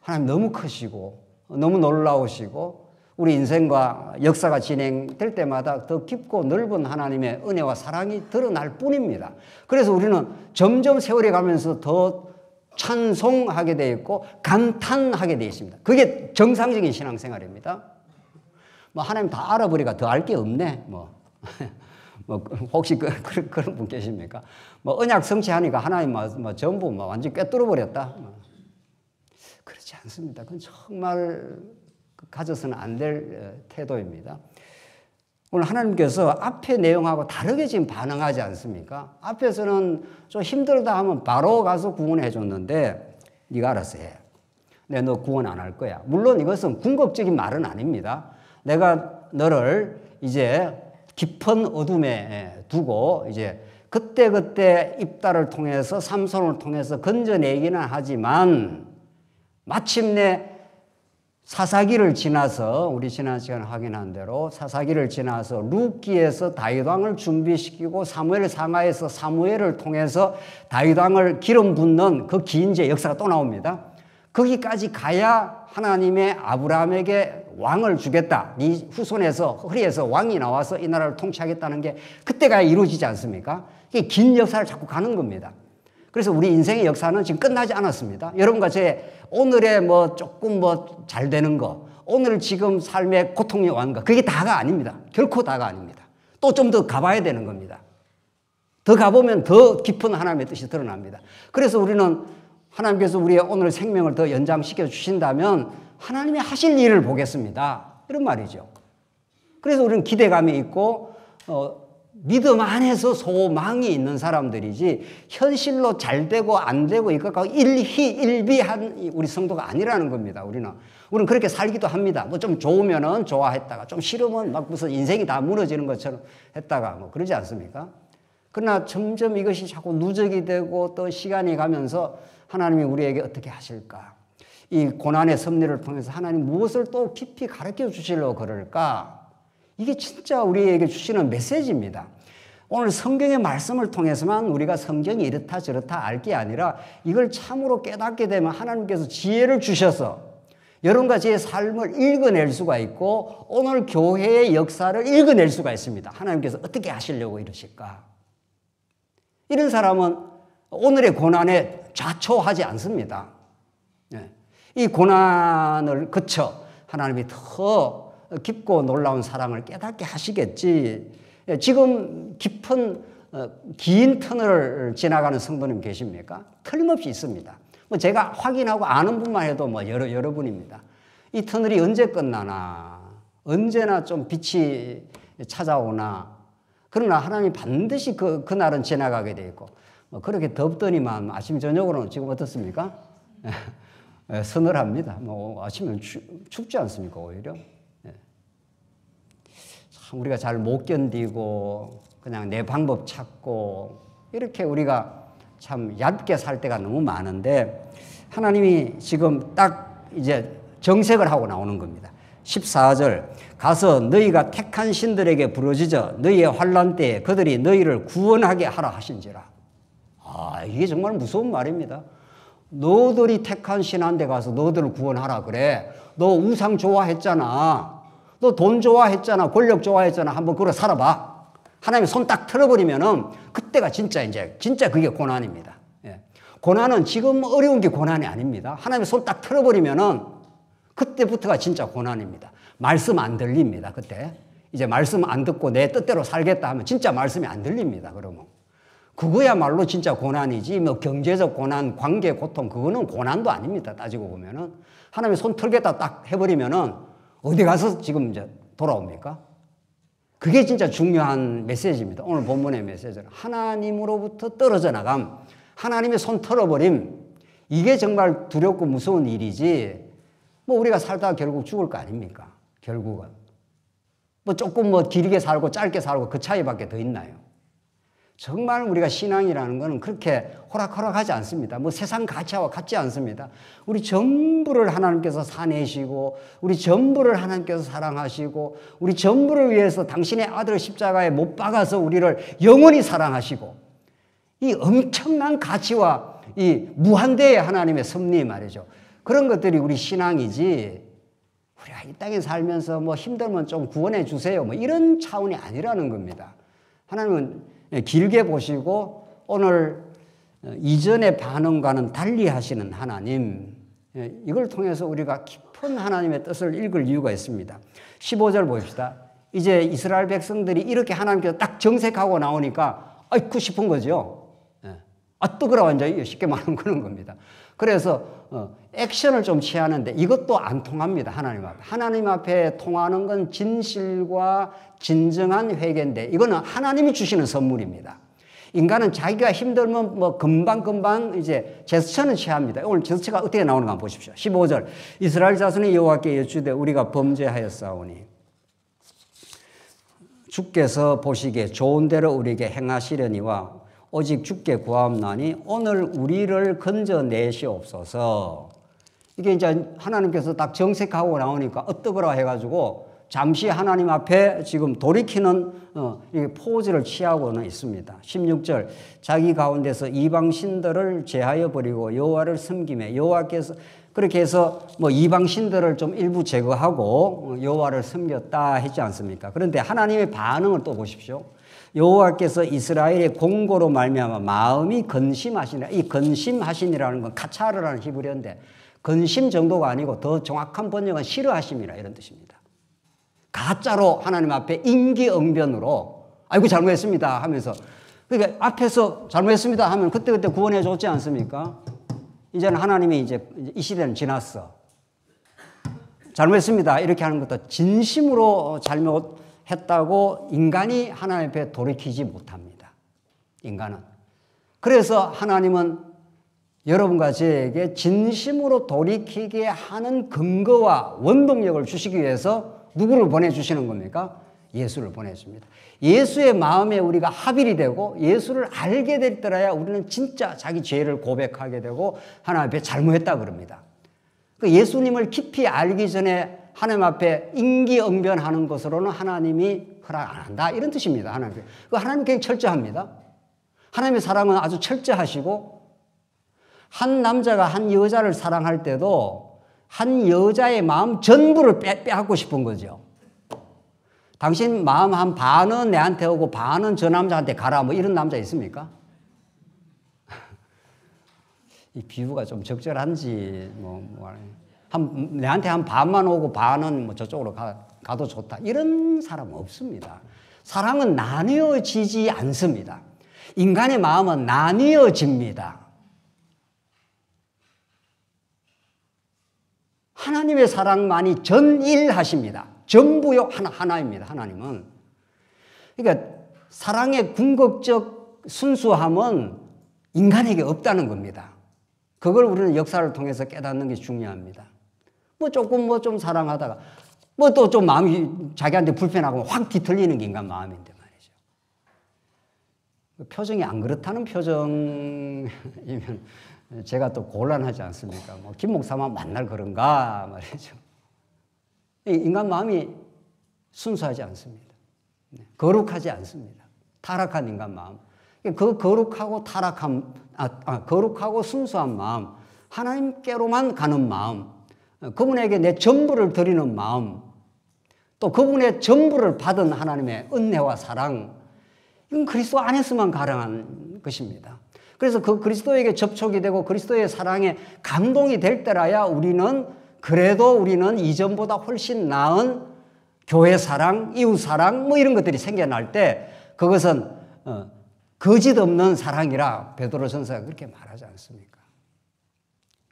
하나님 너무 크시고 너무 놀라우시고 우리 인생과 역사가 진행될 때마다 더 깊고 넓은 하나님의 은혜와 사랑이 드러날 뿐입니다. 그래서 우리는 점점 세월이 가면서 더 찬송하게 되어 있고 감탄하게 되어 있습니다. 그게 정상적인 신앙생활입니다. 뭐 하나님 다 알아버리니까 더 알 게 없네. 뭐 혹시 그런 분 계십니까? 뭐 언약 성취하니까 하나님 뭐 전부 뭐 완전 꿰뚫어 버렸다. 그렇지 않습니다. 그건 정말 가져서는 안 될 태도입니다. 오늘 하나님께서 앞에 내용하고 다르게 지금 반응하지 않습니까? 앞에서는 좀 힘들다 하면 바로 가서 구원해 줬는데 네가 알아서 해. 내가 너 구원 안 할 거야. 물론 이것은 궁극적인 말은 아닙니다. 내가 너를 이제 깊은 어둠에 두고 이제 그때그때 입다를 통해서 삼손을 통해서 건져내기는 하지만 마침내 사사기를 지나서 우리 지난 시간에 확인한 대로 사사기를 지나서 룻기에서 다윗 왕을 준비시키고 사무엘 상하에서 사무엘을 통해서 다윗 왕을 기름 붓는 그 긴 역사가 또 나옵니다. 거기까지 가야 하나님의 아브라함에게 왕을 주겠다. 네 후손에서 허리에서 왕이 나와서 이 나라를 통치하겠다는 게 그때가 이루어지지 않습니까? 이게 긴 역사를 자꾸 가는 겁니다. 그래서 우리 인생의 역사는 지금 끝나지 않았습니다. 여러분과 제 오늘의 뭐 조금 뭐 잘 되는 거, 오늘 지금 삶의 고통이 오는 거, 그게 다가 아닙니다. 결코 다가 아닙니다. 또 좀 더 가봐야 되는 겁니다. 더 가보면 더 깊은 하나님의 뜻이 드러납니다. 그래서 우리는 하나님께서 우리의 오늘 생명을 더 연장시켜 주신다면 하나님이 하실 일을 보겠습니다. 이런 말이죠. 그래서 우리는 기대감이 있고 믿음 안에서 소망이 있는 사람들이지 현실로 잘 되고 안 되고 이것과 일희일비한 우리 성도가 아니라는 겁니다. 우리는 그렇게 살기도 합니다. 뭐 좀 좋으면은 좋아했다가 좀 싫으면 막 무슨 인생이 다 무너지는 것처럼 했다가 뭐 그러지 않습니까? 그러나 점점 이것이 자꾸 누적이 되고 또 시간이 가면서 하나님이 우리에게 어떻게 하실까? 이 고난의 섭리를 통해서 하나님 무엇을 또 깊이 가르쳐 주시려고 그럴까? 이게 진짜 우리에게 주시는 메시지입니다. 오늘 성경의 말씀을 통해서만 우리가 성경이 이렇다 저렇다 알 게 아니라 이걸 참으로 깨닫게 되면 하나님께서 지혜를 주셔서 여러분과 제 삶을 읽어낼 수가 있고 오늘 교회의 역사를 읽어낼 수가 있습니다. 하나님께서 어떻게 하시려고 이러실까? 이런 사람은 오늘의 고난에 좌초하지 않습니다. 이 고난을 거쳐 하나님이 더 깊고 놀라운 사랑을 깨닫게 하시겠지. 지금 깊은 긴 터널을 지나가는 성도님 계십니까? 틀림없이 있습니다. 뭐 제가 확인하고 아는 분만 해도 뭐 여러분입니다. 이 터널이 언제 끝나나, 언제나 좀 빛이 찾아오나. 그러나 하나님이 반드시 그날은 지나가게 돼 있고, 그렇게 덥더니만 아침 저녁으로는 지금 어떻습니까? 서늘합니다. 뭐 아침엔 춥지 않습니까 오히려? 참 우리가 잘 못 견디고 그냥 내 방법 찾고 이렇게 우리가 참 얇게 살 때가 너무 많은데 하나님이 지금 딱 이제 정색을 하고 나오는 겁니다. 14절 가서 너희가 택한 신들에게 부르짖어 너희의 환난 때에 그들이 너희를 구원하게 하라 하신지라. 이게 정말 무서운 말입니다. 너들이 택한 신한테 가서 너들을 구원하라 그래. 너 우상 좋아했잖아. 너 돈 좋아했잖아. 권력 좋아했잖아. 한번 그래 살아봐. 하나님이 손 딱 틀어버리면은 그때가 진짜 그게 고난입니다. 예. 고난은 지금 어려운 게 고난이 아닙니다. 하나님이 손 딱 틀어버리면은 그때부터가 진짜 고난입니다. 말씀 안 들립니다. 그때 이제 말씀 안 듣고 내 뜻대로 살겠다 하면 진짜 말씀이 안 들립니다. 그러면 그거야말로 진짜 고난이지. 뭐 경제적 고난, 관계 고통 그거는 고난도 아닙니다. 따지고 보면은 하나님이 손 털겠다 딱 해버리면은 어디 가서 지금 이제 돌아옵니까? 그게 진짜 중요한 메시지입니다. 오늘 본문의 메시지는 하나님으로부터 떨어져 나감, 하나님의 손 털어버림. 이게 정말 두렵고 무서운 일이지. 뭐 우리가 살다가 결국 죽을 거 아닙니까? 결국은 뭐 조금 뭐 길게 살고 짧게 살고 그 차이밖에 더 있나요? 정말 우리가 신앙이라는 것은 그렇게 호락호락하지 않습니다. 뭐 세상 가치와 같지 않습니다. 우리 전부를 하나님께서 사내시고 우리 전부를 하나님께서 사랑하시고 우리 전부를 위해서 당신의 아들을 십자가에 못 박아서 우리를 영원히 사랑하시고 이 엄청난 가치와 이 무한대의 하나님의 섭리 말이죠. 그런 것들이 우리 신앙이지, 우리가 이 땅에 살면서 뭐 힘들면 좀 구원해 주세요, 뭐 이런 차원이 아니라는 겁니다. 하나님은 길게 보시고 오늘 이전의 반응과는 달리 하시는 하나님, 이걸 통해서 우리가 깊은 하나님의 뜻을 읽을 이유가 있습니다. 15절 봅시다. 이제 이스라엘 백성들이 이렇게 하나님께서 딱 정색하고 나오니까 아이쿠 싶은 거죠. 뜨거라 완전히 쉽게 말하면 그런 겁니다. 그래서 액션을 좀 취하는데 이것도 안 통합니다. 하나님 앞에. 하나님 앞에 통하는 건 진실과 진정한 회개인데 이거는 하나님이 주시는 선물입니다. 인간은 자기가 힘들면 뭐 금방 이제 제스처는 취합니다. 오늘 제스처가 어떻게 나오는가 한번 보십시오. 15절. 이스라엘 자손이 여호와께 여쭈되 우리가 범죄하였사오니 주께서 보시기에 좋은 대로 우리에게 행하시려니와 오직 주께 구하옵나니 오늘 우리를 건져내시옵소서. 이게 이제 하나님께서 딱 정색하고 나오니까 어떠거라 해가지고 잠시 하나님 앞에 지금 돌이키는 포즈를 취하고는 있습니다. 16절. 자기 가운데서 이방 신들을 제하여 버리고 여호와를 섬기며 여호와께서 그렇게 해서 뭐 이방 신들을 좀 일부 제거하고 여호와를 섬겼다 했지 않습니까? 그런데 하나님의 반응을 또 보십시오. 여호와께서 이스라엘의 공고로 말미암아 마음이 근심하시니라. 이 근심하시니라는 건 카차르라는 히브리어인데 근심 정도가 아니고 더 정확한 번역은 싫어하심이라 이런 뜻입니다. 가짜로 하나님 앞에 임기응변으로 아이고 잘못했습니다 하면서, 그러니까 앞에서 잘못했습니다 하면 그때그때 구원해 줬지 않습니까? 이제는 하나님이 이제 이 시대는 지났어. 잘못했습니다 이렇게 하는 것도 진심으로 잘못했다고 인간이 하나님 앞에 돌이키지 못합니다. 인간은. 그래서 하나님은 여러분과 저에게 진심으로 돌이키게 하는 근거와 원동력을 주시기 위해서 누구를 보내주시는 겁니까? 예수를 보내줍니다. 예수의 마음에 우리가 합일이 되고 예수를 알게 될 때라야 우리는 진짜 자기 죄를 고백하게 되고 하나님 앞에 잘못했다 그럽니다. 예수님을 깊이 알기 전에 하나님 앞에 임기응변하는 것으로는 하나님이 허락 안 한다 이런 뜻입니다. 하나님 굉장히 철저합니다. 하나님의 사랑은 아주 철저하시고 한 남자가 한 여자를 사랑할 때도 한 여자의 마음 전부를 빼앗고 싶은 거죠. 당신 마음 한 반은 내한테 오고 반은 저 남자한테 가라 뭐 이런 남자 있습니까? 이 비유가 좀 적절한지 내한테 한 반만 오고 반은 뭐 저쪽으로 가도 좋다 이런 사람은 없습니다. 사랑은 나뉘어지지 않습니다. 인간의 마음은 나뉘어집니다. 하나님의 사랑만이 전일하십니다. 전부요 하나입니다. 하나님은. 그러니까 사랑의 궁극적 순수함은 인간에게 없다는 겁니다. 그걸 우리는 역사를 통해서 깨닫는 게 중요합니다. 뭐 조금 뭐 좀 사랑하다가 뭐 또 좀 마음이 자기한테 불편하고 확 뒤틀리는 게 인간 마음인데 말이죠. 표정이 안 그렇다는 표정이면 제가 또 곤란하지 않습니까? 뭐 김 목사만 만날 그런가 말이죠. 인간 마음이 순수하지 않습니다. 거룩하지 않습니다. 타락한 인간 마음. 그 거룩하고 거룩하고 순수한 마음, 하나님께로만 가는 마음, 그분에게 내 전부를 드리는 마음, 또 그분의 전부를 받은 하나님의 은혜와 사랑, 이건 그리스도 안에서만 가능한 것입니다. 그래서 그 그리스도에게 접촉이 되고 그리스도의 사랑에 감동이 될 때라야 우리는 이전보다 훨씬 나은 교회 사랑, 이웃 사랑 뭐 이런 것들이 생겨날 때 그것은 거짓 없는 사랑이라 베드로전서가 그렇게 말하지 않습니까?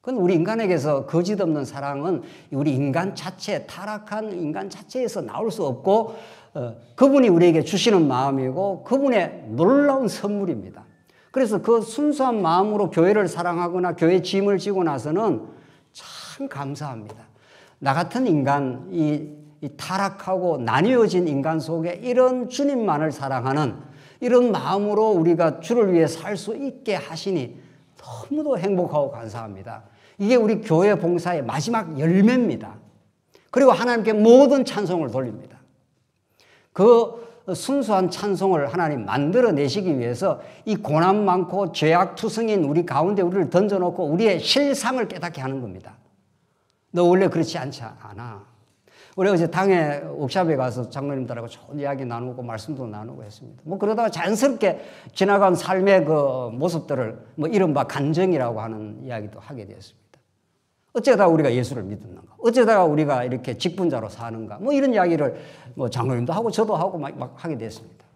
그건 우리 인간에게서 거짓 없는 사랑은 우리 인간 자체, 타락한 인간 자체에서 나올 수 없고 그분이 우리에게 주시는 마음이고 그분의 놀라운 선물입니다. 그래서 그 순수한 마음으로 교회를 사랑하거나 교회 짐을 지고 나서는 참 감사합니다. 나 같은 인간, 이 타락하고 나뉘어진 인간 속에 이런 주님만을 사랑하는 이런 마음으로 우리가 주를 위해 살 수 있게 하시니 너무도 행복하고 감사합니다. 이게 우리 교회 봉사의 마지막 열매입니다. 그리고 하나님께 모든 찬송을 돌립니다. 그 순수한 찬송을 하나님 만들어내시기 위해서 이 고난 많고 죄악투성인 우리 가운데 우리를 던져놓고 우리의 실상을 깨닫게 하는 겁니다. 너 원래 그렇지 않지 않아. 우리 어제 당에 옥샵에 가서 장로님들하고 좋은 이야기 나누고 말씀도 나누고 했습니다. 뭐 그러다가 자연스럽게 지나간 삶의 그 모습들을 뭐 이른바 간증이라고 하는 이야기도 하게 되었습니다. 어쩌다가 우리가 예수를 믿었는가? 어쩌다가 우리가 이렇게 직분자로 사는가? 뭐 이런 이야기를 뭐 장로님도 하고 저도 하고 막 하게 됐습니다.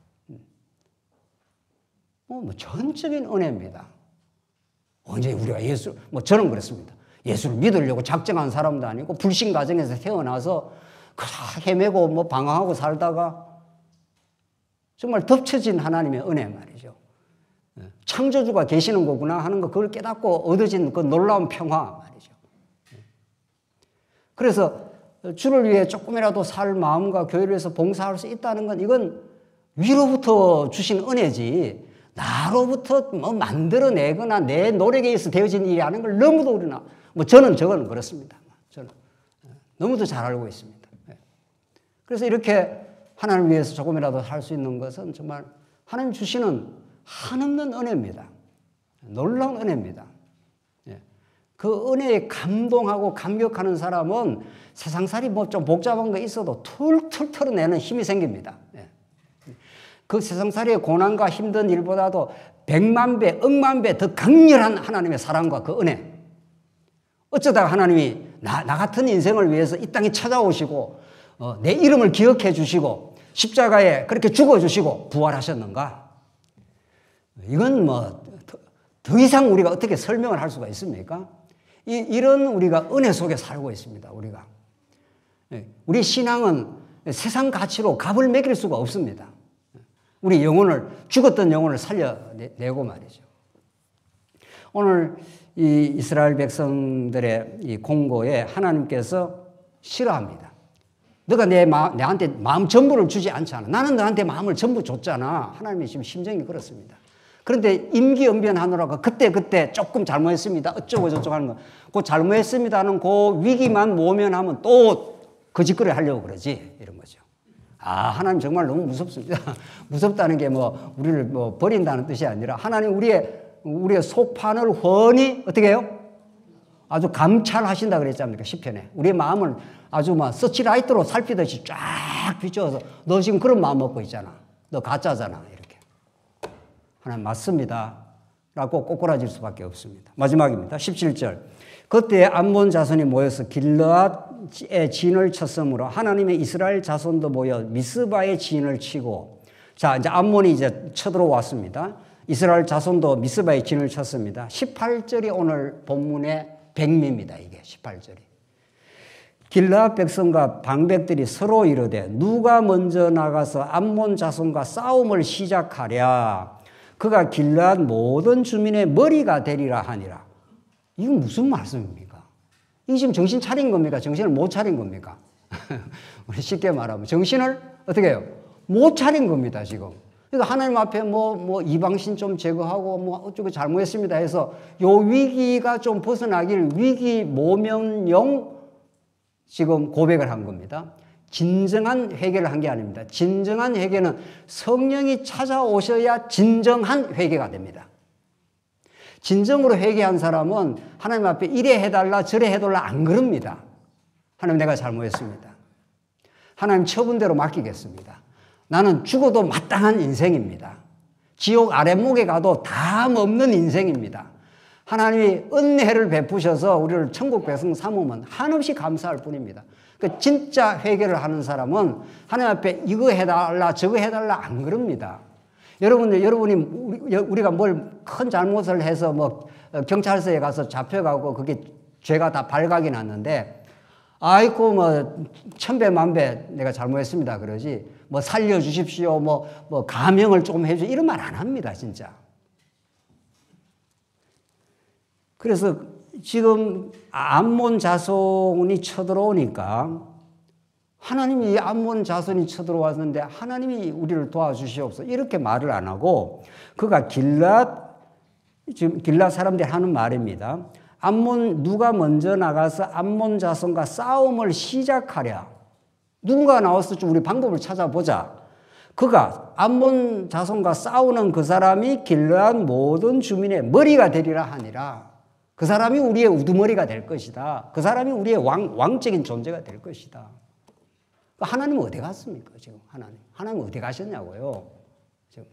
뭐 전적인 은혜입니다. 언제 우리가 뭐 저는 그렇습니다. 예수를 믿으려고 작정한 사람도 아니고 불신 가정에서 태어나서 헤매고 뭐 방황하고 살다가 정말 덮쳐진 하나님의 은혜 말이죠. 창조주가 계시는 거구나 하는 거 그걸 깨닫고 얻어진 그 놀라운 평화 말이죠. 그래서 주를 위해 조금이라도 살 마음과 교회를 위해서 봉사할 수 있다는 건 이건 위로부터 주신 은혜지 나로부터 뭐 만들어내거나 내 노력에 의해서 되어진 일이 아닌 걸 너무도 우리나 뭐 저는 그렇습니다. 저는 너무도 잘 알고 있습니다. 그래서 이렇게 하나님을 위해서 조금이라도 할 수 있는 것은 정말 하나님 주시는 한없는 은혜입니다. 놀라운 은혜입니다. 그 은혜에 감동하고 감격하는 사람은 세상살이 뭐 좀 복잡한 거 있어도 툴툴 털어내는 힘이 생깁니다. 그 세상살이의 고난과 힘든 일보다도 100만 배, 억만 배 더 강렬한 하나님의 사랑과 그 은혜. 어쩌다가 하나님이 나 같은 인생을 위해서 이 땅에 찾아오시고 내 이름을 기억해 주시고 십자가에 그렇게 죽어주시고 부활하셨는가? 이건 뭐 더 이상 우리가 어떻게 설명을 할 수가 있습니까? 이런 우리가 은혜 속에 살고 있습니다. 우리가. 우리 신앙은 세상 가치로 값을 매길 수가 없습니다. 우리 영혼을 죽었던 영혼을 살려내고 말이죠. 오늘 이 이스라엘 백성들의 이 공고에 하나님께서 싫어합니다. 너가 내한테 마음 전부를 주지 않잖아. 나는 너한테 마음을 전부 줬잖아. 하나님의 지금 심정이 그렇습니다. 그런데 임기응변하느라고 그때 조금 잘못했습니다. 어쩌고 저쩌고 하는 거. 그 잘못했습니다는 그 위기만 모면하면 또 거짓거리 하려고 그러지. 이런 거죠. 하나님 정말 너무 무섭습니다. 무섭다는 게 뭐 우리를 뭐 버린다는 뜻이 아니라 하나님 우리의 속판을 훤히 어떻게 해요? 아주 감찰하신다 그랬지 않습니까? 시편에. 우리의 마음을 아주 막 서치라이트로 살피듯이 쫙 비춰서 너 지금 그런 마음 먹고 있잖아. 너 가짜잖아. 이렇게. 하나님 맞습니다. 라고 꼬꾸라질 수밖에 없습니다. 마지막입니다. 17절. 그때 암몬 자손이 모여서 길르앗의 진을 쳤으므로 하나님의 이스라엘 자손도 모여 미스바의 진을 치고 자 이제 암몬이 이제 쳐들어왔습니다. 이스라엘 자손도 미스바의 진을 쳤습니다. 18절이 오늘 본문의 백미입니다. 이게 18절이. 길르앗 백성과 방백들이 서로 이르되 누가 먼저 나가서 암몬 자손과 싸움을 시작하랴. 그가 길르앗 모든 주민의 머리가 되리라 하니라. 이건 무슨 말씀입니까? 이게 지금 정신 차린 겁니까? 정신을 못 차린 겁니까? 우리 쉽게 말하면 정신을 어떻게 해요? 못 차린 겁니다, 지금. 그러니까 하나님 앞에 뭐 이방신 좀 제거하고 뭐 어쩌고 잘못했습니다 해서 요 위기가 좀 벗어나길 위기 모면용 지금 고백을 한 겁니다. 진정한 회개를 한 게 아닙니다. 진정한 회개는 성령이 찾아오셔야 진정한 회개가 됩니다. 진정으로 회개한 사람은 하나님 앞에 이래 해달라 저래 해달라 안 그럽니다. 하나님 내가 잘못했습니다. 하나님 처분대로 맡기겠습니다. 나는 죽어도 마땅한 인생입니다. 지옥 아랫목에 가도 담 없는 인생입니다. 하나님이 은혜를 베푸셔서 우리를 천국 백성 삼으면 한없이 감사할 뿐입니다. 그 진짜 회개를 하는 사람은 하나님 앞에 이거 해달라 저거 해달라 안 그럽니다. 여러분이 우리가 뭘 큰 잘못을 해서 뭐 경찰서에 가서 잡혀가고 그게 죄가 다 발각이 났는데 아이고 뭐 천배만배 내가 잘못했습니다 그러지 뭐 살려주십시오 뭐 감형을 조금 해주십시오 이런 말 안 합니다 진짜. 그래서 지금 암몬 자손이 쳐들어오니까 하나님이 암몬 자손이 쳐들어왔는데 하나님이 우리를 도와주시옵소서 이렇게 말을 안 하고 그가 지금 길르앗 사람들이 하는 말입니다. 누가 먼저 나가서 암몬 자손과 싸움을 시작하랴. 누군가 나와서 좀 우리 방법을 찾아보자. 그가 암몬 자손과 싸우는 그 사람이 길르앗 모든 주민의 머리가 되리라 하니라. 그 사람이 우리의 우두머리가 될 것이다. 그 사람이 우리의 왕적인 존재가 될 것이다. 하나님은 어디 갔습니까? 지금 하나님 어디 가셨냐고요? 지금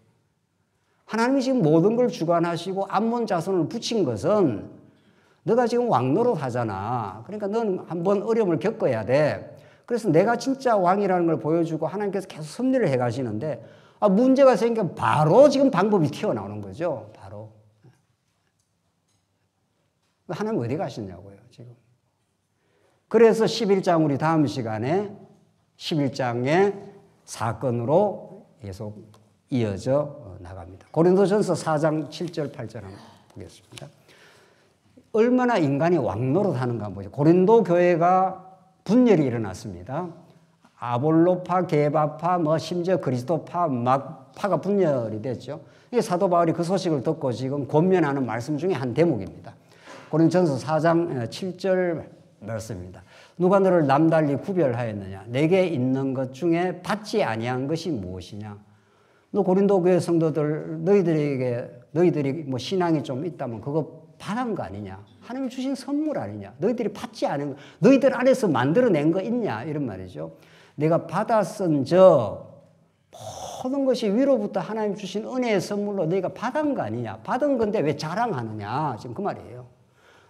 하나님이 지금 모든 걸 주관하시고 암몬 자손을 붙인 것은 너가 지금 왕노릇 하잖아. 그러니까 넌 한번 어려움을 겪어야 돼. 그래서 내가 진짜 왕이라는 걸 보여주고 하나님께서 계속 섭리를 해 가시는데 문제가 생기면 바로 지금 방법이 튀어나오는 거죠. 바로. 하나님 어디 가셨냐고요, 지금. 그래서 11장 우리 다음 시간에 11장의 사건으로 계속 이어져 나갑니다. 고린도전서 4장 7절 8절 한번 보겠습니다. 얼마나 인간이 왕노릇 하는가 보죠. 고린도 교회가 분열이 일어났습니다. 아볼로파, 게바파, 심지어 그리스도파, 막파가 분열이 됐죠. 사도 바울이 그 소식을 듣고 지금 권면하는 말씀 중에 한 대목입니다. 고린도전서 4장 7절 말씀입니다. 누가 너를 남달리 구별하였느냐? 내게 있는 것 중에 받지 아니한 것이 무엇이냐? 너 고린도 교회 성도들 너희들이 신앙이 좀 있다면 그거 받은 거 아니냐? 하나님이 주신 선물 아니냐? 너희들이 받지 않은 거, 너희들 안에서 만들어낸 거 있냐? 이런 말이죠. 내가 받았은저 모든 것이 위로부터 하나님 주신 은혜의 선물로 너희가 받은 거 아니냐? 받은 건데 왜 자랑하느냐? 지금 그 말이에요.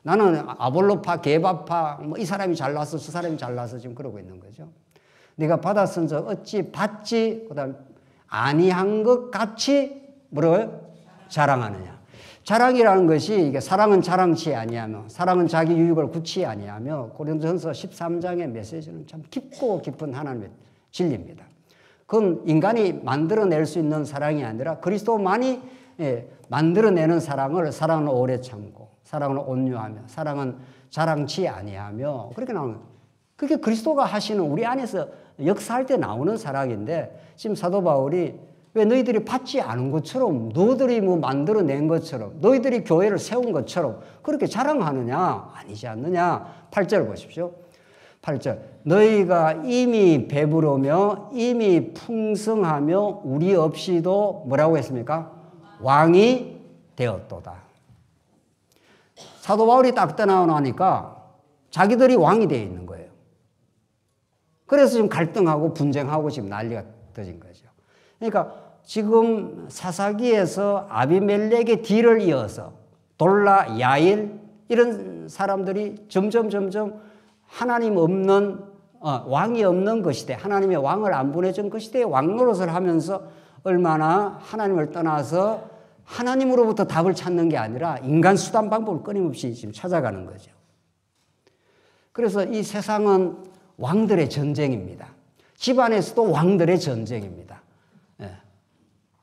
나는 아볼로파, 게바파, 이 사람이 잘나서 저 사람이 잘나서 지금 그러고 있는 거죠. 네가 받았은저 어찌 받지? 그다음 아니한 것 같이 뭐라고요? 자랑하느냐? 자랑이라는 것이 이게 사랑은 자랑치 아니하며 사랑은 자기 유익을 굳이 아니하며 고린도전서 13장의 메시지는 참 깊고 깊은 하나님의 진리입니다. 그건 인간이 만들어낼 수 있는 사랑이 아니라 그리스도만이 만들어내는 사랑은 오래 참고 사랑은 온유하며 사랑은 자랑치 아니하며 그렇게 나오는 그게 그리스도가 하시는 우리 안에서 역사할 때 나오는 사랑인데 지금 사도 바울이 왜 너희들이 받지 않은 것처럼 너희들이 만들어낸 것처럼 너희들이 교회를 세운 것처럼 그렇게 자랑하느냐? 아니지 않느냐? 8절 보십시오. 8절 너희가 이미 배부르며 이미 풍성하며 우리 없이도 뭐라고 했습니까? 왕이 되었도다. 사도 바울이 딱 떠나니까 자기들이 왕이 되어 있는 거예요. 그래서 지금 갈등하고 분쟁하고 지금 난리가 터진 거죠. 그러니까 지금 사사기에서 아비멜렉의 뒤를 이어서 돌라, 야일 이런 사람들이 점점 하나님 없는 왕이 없는 그 시대, 하나님의 왕을 안 보내준 그 시대에 왕노릇을 하면서 얼마나 하나님을 떠나서 하나님으로부터 답을 찾는 게 아니라 인간 수단 방법을 끊임없이 지금 찾아가는 거죠. 그래서 이 세상은 왕들의 전쟁입니다. 집안에서도 왕들의 전쟁입니다.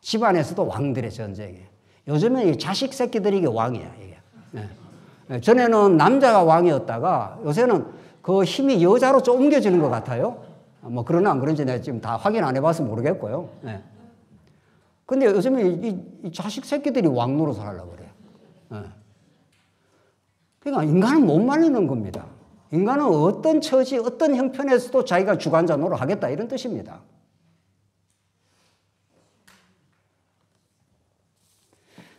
집안에서도 왕들의 전쟁이에요. 요즘은 이 자식 새끼들이 이게 왕이야, 이게. 전에는 남자가 왕이었다가 요새는 그 힘이 여자로 좀 옮겨지는 것 같아요. 그러나 안 그런지 내가 지금 다 확인 안 해봐서 모르겠고요. 근데 요즘은 이 자식 새끼들이 왕 노릇을 하려고 그래요. 그러니까 인간은 못 말리는 겁니다. 인간은 어떤 처지, 어떤 형편에서도 자기가 주관자 노릇 하겠다 이런 뜻입니다.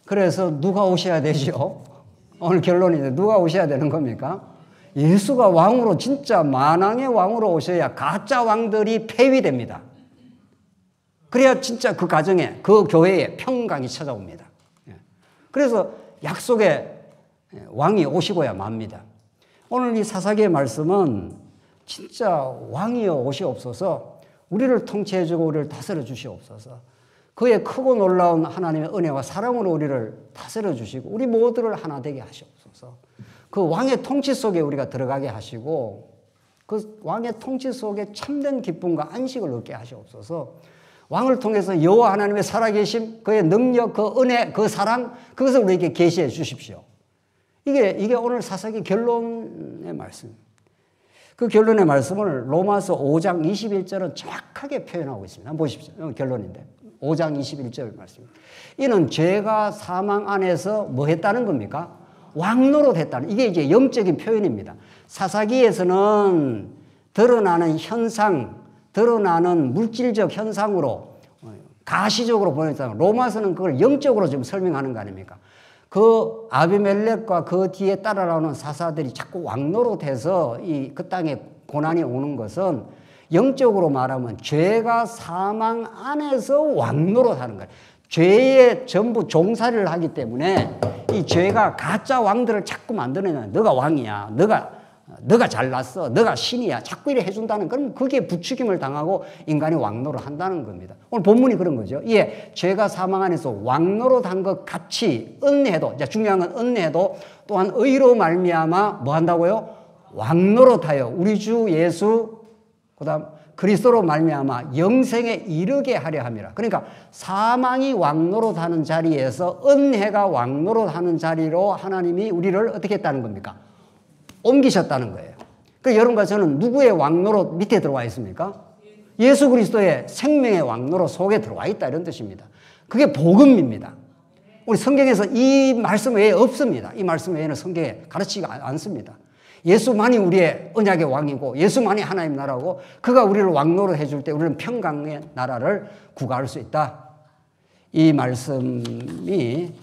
그래서 누가 오셔야 되죠? 오늘 결론인데 누가 오셔야 되는 겁니까? 예수가 왕으로 진짜 만왕의 왕으로 오셔야 가짜 왕들이 폐위됩니다. 그래야 진짜 그 가정에 그 교회에 평강이 찾아옵니다. 그래서 약속의 왕이 오시고야 맙니다. 오늘 이 사사기의 말씀은 진짜 왕이여 오시옵소서 우리를 통치해주고 우리를 다스려 주시옵소서 그의 크고 놀라운 하나님의 은혜와 사랑으로 우리를 다스려 주시고 우리 모두를 하나 되게 하시옵소서. 그 왕의 통치 속에 우리가 들어가게 하시고 그 왕의 통치 속에 참된 기쁨과 안식을 얻게 하시옵소서. 왕을 통해서 여호와 하나님의 살아계심, 그의 능력, 그 은혜, 그 사랑 그것을 우리에게 계시해 주십시오. 이게 오늘 사사기 결론의 말씀입니다. 그 결론의 말씀을 로마서 5장 21절은 정확하게 표현하고 있습니다. 한번 보십시오. 결론인데 5장 21절 말씀입니다. 이는 죄가 사망 안에서 뭐 했다는 겁니까? 왕노릇 했다는 이게 이제 영적인 표현입니다. 사사기에서는 드러나는 현상, 드러나는 물질적 현상으로 가시적으로 보냈다는 로마서는 그걸 영적으로 지금 설명하는 거 아닙니까? 그 아비멜렉과 그 뒤에 따라 나오는 사사들이 자꾸 왕노릇해서 그 땅에 고난이 오는 것은 영적으로 말하면 죄가 사망 안에서 왕노릇하는 거예요. 죄에 전부 종살이를 하기 때문에 이 죄가 가짜 왕들을 자꾸 만들어내는, 너가 왕이야, 너가 잘났어, 너가 신이야, 자꾸 이래 해준다는, 그럼 그게 부추김을 당하고 인간이 왕노를 한다는 겁니다. 오늘 본문이 그런 거죠. 예, 죄가 사망 안에서 왕노릇한 것 같이 은혜도, 중요한 건 은혜도 또한 의로 말미암아 뭐 한다고요? 왕노릇하여 우리 주 예수 그다음 그리스도로 말미암아 영생에 이르게 하려 함이라. 그러니까 사망이 왕노릇하는 자리에서 은혜가 왕노릇하는 자리로 하나님이 우리를 어떻게 했다는 겁니까? 옮기셨다는 거예요. 그러니까 여러분과 저는 누구의 왕노릇 밑에 들어와 있습니까? 예수 그리스도의 생명의 왕노릇 속에 들어와 있다, 이런 뜻입니다. 그게 복음입니다. 우리 성경에서 이 말씀 외에 없습니다. 이 말씀 외에는 성경에 가르치지 않습니다. 예수만이 우리의 언약의 왕이고 예수만이 하나님 나라고, 그가 우리를 왕노릇 해줄 때 우리는 평강의 나라를 구가할 수 있다. 이 말씀이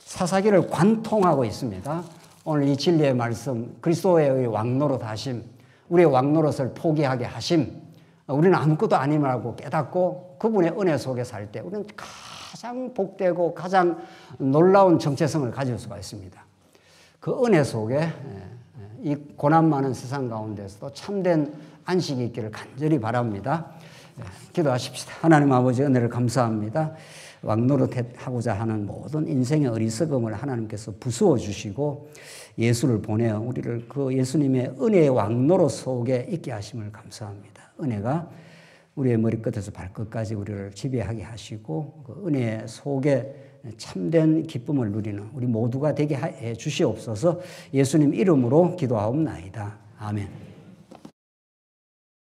사사기를 관통하고 있습니다. 오늘 이 진리의 말씀, 그리스도의 왕노릇 하심, 우리의 왕노릇을 포기하게 하심, 우리는 아무것도 아님이라고 깨닫고 그분의 은혜 속에 살 때 우리는 가장 복되고 가장 놀라운 정체성을 가질 수가 있습니다. 그 은혜 속에 이 고난 많은 세상 가운데서도 참된 안식이 있기를 간절히 바랍니다. 기도하십시다. 하나님 아버지, 은혜를 감사합니다. 왕노릇하고자 하는 모든 인생의 어리석음을 하나님께서 부수어 주시고 예수를 보내어 우리를 그 예수님의 은혜의 왕노릇 속에 있게 하심을 감사합니다. 은혜가 우리의 머리끝에서 발끝까지 우리를 지배하게 하시고 그 은혜 속에 참된 기쁨을 누리는 우리 모두가 되게 해 주시옵소서. 예수님 이름으로 기도하옵나이다. 아멘.